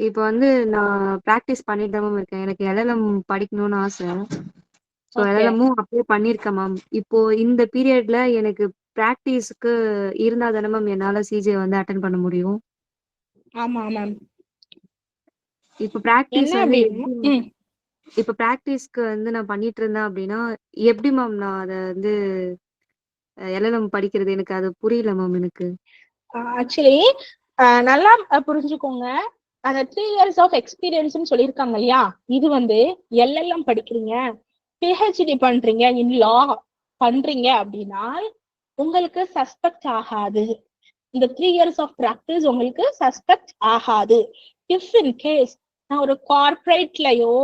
Speaker 8: இப்போ வந்து நான் ப்ராக்டிஸ் பண்ணிட்டு தான் மேம் இருக்கேன். எனக்கு எல்எல்எம் படிக்கணும்னு ஆசை. ஸோ எல்எல்எம்மும் அப்ளை பண்ணியிருக்கேன் மேம். இப்போ இந்த பீரியட்ல எனக்கு ப்ராக்டிஸ்க்கு இருந்தா தானே மேம் என்னால சிஜே வந்து அட்டன் பண்ண முடியும்.
Speaker 1: ஆமா மேம்.
Speaker 8: இப்போ ப்ராக்டிஸ் வந்து
Speaker 1: அப்படின்னா
Speaker 8: இப்போ ப்ராக்டிஸ்க்கு வந்து நான் பண்ணிட்டு இருந்தேன் அப்படின்னா எப்படி மேம் நான் அதை வந்து எல்எல்எம் படிக்கிறது? எனக்கு அது புரியல மேம் எனக்கு.
Speaker 1: ஆக்சுவலி நல்லா புரிஞ்சுக்கோங்க. அந்த 3 years ஆஃப் எக்ஸ்பீரியன்ஸ்னு சொல்லியிருக்காங்க இல்லையா, இது வந்து எல்எல்எம் படிக்கிறீங்க, பிஹெச்டி பண்றீங்க, இன் லா பண்றீங்க அப்படின்னா உங்களுக்கு சஸ்பெக்ட் ஆகாது. இந்த 3 years ஆஃப் பிராக்டிஸ் உங்களுக்கு சஸ்பெக்ட் ஆகாது. இஃப் இன் கேஸ் நான் ஒரு கார்பரேட்லயோ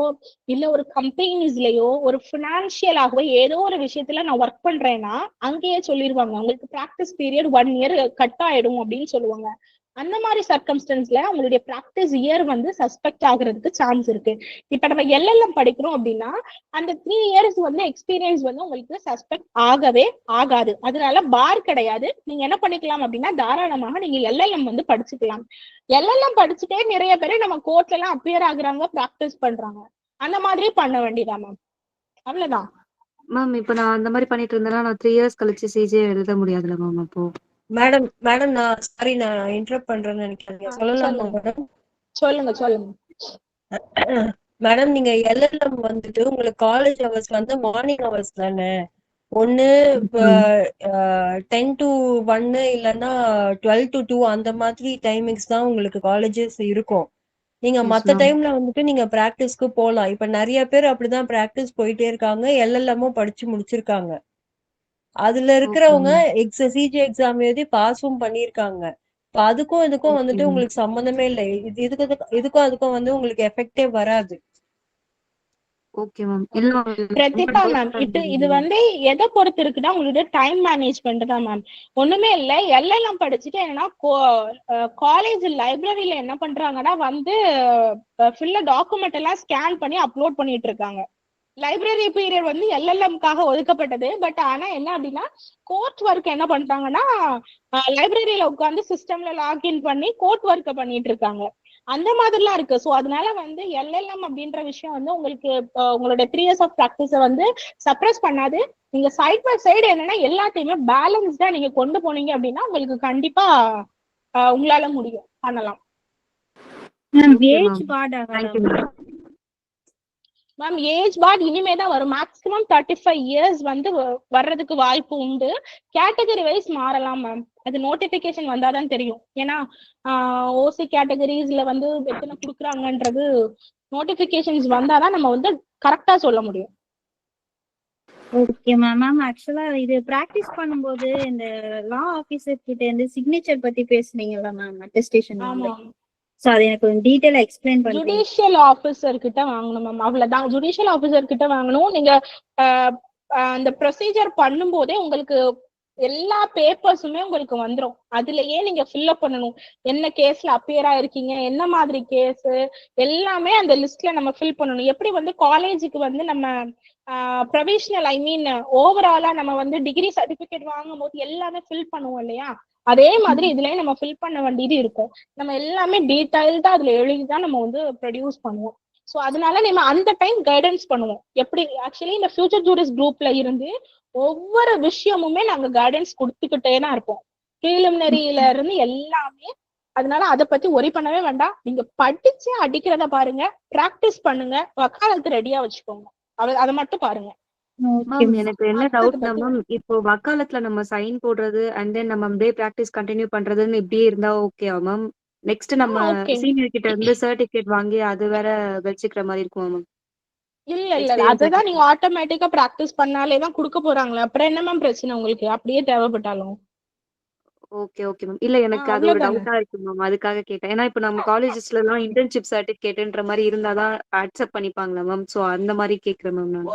Speaker 1: இல்ல ஒரு கம்பெனிஸ்லயோ ஒரு பினான்சியலாகவோ ஏதோ ஒரு விஷயத்துல நான் ஒர்க் பண்றேன்னா அங்கேயே சொல்லிடுவாங்க உங்களுக்கு பிராக்டிஸ் பீரியட் 1 year கட் ஆயிடும் அப்படின்னு சொல்லுவாங்க. அந்த மாதிரி சர்க்கம்ஸ்டன்ஸ்ல உங்களுடைய பிராக்டிஸ் இயர் வந்து சஸ்பெக்ட் ஆகுறதுக்கு சான்ஸ் இருக்கு. இப்ப நம்ம எல்எல்எம் படிக்கிறோம் அப்படின்னா அந்த 3 years வந்து எக்ஸ்பீரியன்ஸ் வந்து உங்களுக்கு சஸ்பெக்ட் ஆகவே ஆகாது. அதனால பார் கிடையாது. நீங்க என்ன பண்ணிக்கலாம் அப்படின்னா தாராளமாக நீங்க எல்எல்எம் வந்து படிச்சுக்கலாம். எல்எல்எம் படிச்சுட்டே நிறைய பேர் நம்ம கோர்ட்ல எல்லாம் அப்பியர் ஆகுறாங்க, பிராக்டிஸ் பண்றாங்க. அந்த மாதிரி பண்ண வேண்டியதா மேம், அவ்வளவுதான்
Speaker 8: மேம். இப்ப நான் அந்த மாதிரி பண்ணிட்டு இருந்தேன்னா நான் 3 years கழிச்சு சிஜே எழுத முடியாதுல்ல மேம்? அப்போ
Speaker 6: மேடம் நான் சாரி நான் இன்டரப்ட் பண்றேன்னு நினைக்கிறேன். சொல்லலாமா மேடம்?
Speaker 1: சொல்லுங்க.
Speaker 6: மேடம் நீங்க எல்எல்எம் வந்துட்டு உங்களுக்கு காலேஜ் ஹவர்ஸ் வந்து மார்னிங் ஹவர்ஸ் தானே? ஒன்னு 10 to 1 இல்லைன்னா 12 to 2 அந்த மாதிரி டைமிங்ஸ் தான் உங்களுக்கு காலேஜஸ் இருக்கும். நீங்க மத்த டைம்ல வந்துட்டு நீங்க பிராக்டிஸ்க்கு போகலாம். இப்ப நிறைய பேர் அப்படிதான் பிராக்டிஸ் போயிட்டே இருக்காங்க, எல்எல்எம்மும் படிச்சு முடிச்சிருக்காங்க. அதுல இருக்கிறவங்க சிஜே எக்ஸாம் எழுதி பாஸும் பண்ணிருக்காங்க. இப்ப அதுக்கும் இதுக்கும் வந்துட்டு உங்களுக்கு சம்பந்தமே இல்லை. இதுக்கும் அதுக்கும் வந்து உங்களுக்கு எஃபெக்டே வராது.
Speaker 1: பிரதீபா மேம், இது வந்து எதை பொறுத்து இருக்குன்னா உங்களுடைய டைம் மேனேஜ்மெண்ட் தான் மேம். ஒண்ணுமே இல்ல, எல்எல்எம் படிச்சுட்டு என்னன்னா காலேஜ் லைப்ரரியில என்ன பண்றாங்கன்னா வந்து ஃபுல்லா டாக்குமெண்ட் எல்லாம் ஸ்கேன் பண்ணி அப்லோட் பண்ணிட்டு இருக்காங்க. லைப்ரரி பீரியட் வந்து எல்எல்எம்காக ஒதுக்கப்பட்டது. பட் ஆனா என்ன அப்படின்னா கோர்ட் ஒர்க் என்ன பண்றாங்கன்னா லைப்ரரியில உட்காந்து சிஸ்டம்ல லாகின் பண்ணி கோர்ட் ஒர்க்க பண்ணிட்டு இருக்காங்க. அந்த மாதிரிலாம் இருக்கு. ஸோ அதனால வந்து எல்எல்எம் அப்படின்ற விஷயம் வந்து உங்களுக்கு உங்களுடைய 3 years ஆஃப் ப்ராக்டிஸை வந்து சப்ரஸ் பண்ணாது. நீங்க சைட் பை சைடு என்னன்னா எல்லாத்தையுமே பேலன்ஸ்டா நீங்க கொண்டு போனீங்க அப்படின்னா உங்களுக்கு கண்டிப்பா உங்களால முடியும், பண்ணலாம். மேம் ஏஜ் பார்ட் இனிமேதான் வரும். மேக்ஸிமம் 35 years வந்து வர்றதுக்கு வாய்ப்பு உண்டு. கேட்டகரி வைஸ் மாறலாம் மேம், அது நோட்டிபிகேஷன் வந்தாதான் தெரியும். ஏன்னா ஓசி கேட்டகரிஸ்ல வந்து எத்தனை கொடுக்குறாங்கன்றது நோட்டிபிகேஷன்ஸ் வந்தாதான் நம்ம வந்து கரெக்டா சொல்ல முடியும்.
Speaker 10: Okay ma'am. ஆக்சுவலா இது பிராக்டிஸ் பண்ணும்போது இந்த லா ஆபீசர் கிட்ட இருந்து சிக்னேச்சர் பத்தி பேசுனீங்கல்ல மேம் அட்டெஸ்டேஷன்.
Speaker 1: ஆமா,
Speaker 10: சோ அதை எனக்கு கொஞ்சம் டீடைலா எக்ஸ்பிளைன் பண்ணுங்க.
Speaker 1: ஜுடிஷியல் ஆபீசர் கிட்ட வாங்கணும் மேம், அவ்வளவுதான். ஜுடிஷியல் ஆபீசர் கிட்ட வாங்கணும். நீங்க அந்த ப்ரொசீஜர் பண்ணும் போதே உங்களுக்கு எல்லா பேப்பர்ஸுமே உங்களுக்கு வந்துடும். அதுலயே நீங்க ஃபில்அப் பண்ணணும். என்ன கேஸ்ல அப்பியர் ஆயிருக்கீங்க, என்ன மாதிரி கேஸ், எல்லாமே அந்த லிஸ்ட்ல நம்ம ஃபில் பண்ணணும். எப்படி வந்து காலேஜுக்கு வந்து நம்ம ப்ரொவிஷனல் ஓவராலா நம்ம வந்து டிகிரி சர்டிபிகேட் வாங்கும் போது எல்லாமே ஃபில் பண்ணுவோம் இல்லையா, அதே மாதிரி இதுலயே நம்ம ஃபில் பண்ண வேண்டியது இருக்கும். நம்ம எல்லாமே டீடைல்டா அதுல எழுதிதான் நம்ம வந்து ப்ரொடியூஸ் பண்ணுவோம். ஸோ அதனால நம்ம அந்த டைம் கைடன்ஸ் பண்ணுவோம். எப்படி ஆக்சுவலி இந்த ஃபியூச்சர் ஜூரிஸ் குரூப்ல இருந்து ஒவ்வொரு விஷயமுமே நாங்க கைடன்ஸ் கொடுத்துக்கிட்டே தான் இருப்போம், ப்ரீலிமினரியில இருந்து எல்லாமே. அதனால அதை பத்தி ஒரி பண்ணவே வேண்டாம். நீங்க படிச்சு அடிக்கிறத பாருங்க, பிராக்டிஸ் பண்ணுங்க, வக்காலத்து ரெடியா வச்சுக்கோங்க, அதை மட்டும் பாருங்க.
Speaker 8: எனக்கு என்ன டவுட்னா மேம், இப்போ வக்காலத்துல நம்ம சைன் போடுறது அண்ட் தென் நம்ம அப்படியே பிராக்டிஸ் கண்டினியூ பண்றதுன்னு இப்படியே இருந்தா ஓகேவா மேம்? நெக்ஸ்ட் நம்ம சீனியர் கிட்ட இருந்து சர்டிபிகேட் வாங்கி அது வேற வச்சுக்கிற மாதிரி இருக்குமா மேம்?
Speaker 1: இல்ல அதுதான் நீங்க ஆட்டோமேட்டிக்கா பிராக்டிஸ் பண்ணாலே தான் கொடுக்க போறாங்களே, அப்புறம் என்ன மேம் பிரச்சனை உங்களுக்கு அப்படியே தேவைப்பட்டாலும்?
Speaker 8: Okay ma'am. இல்ல எனக்கு அது ஒரு டவுட்டா இருக்கு மேம், அதுக்காக கேட்டேன். ஏன்னா இப்ப நம்ம காலேஜஸ்ல எல்லாம் இன்டர்ன்ஷிப் சர்டிபிகேட்ன்ற மாதிரி இருந்தாதான் அக்செப்ட் பண்ணிப்பாங்களா மேம்? சோ அந்த மாதிரி கேக்குறேன் மேம் நான்.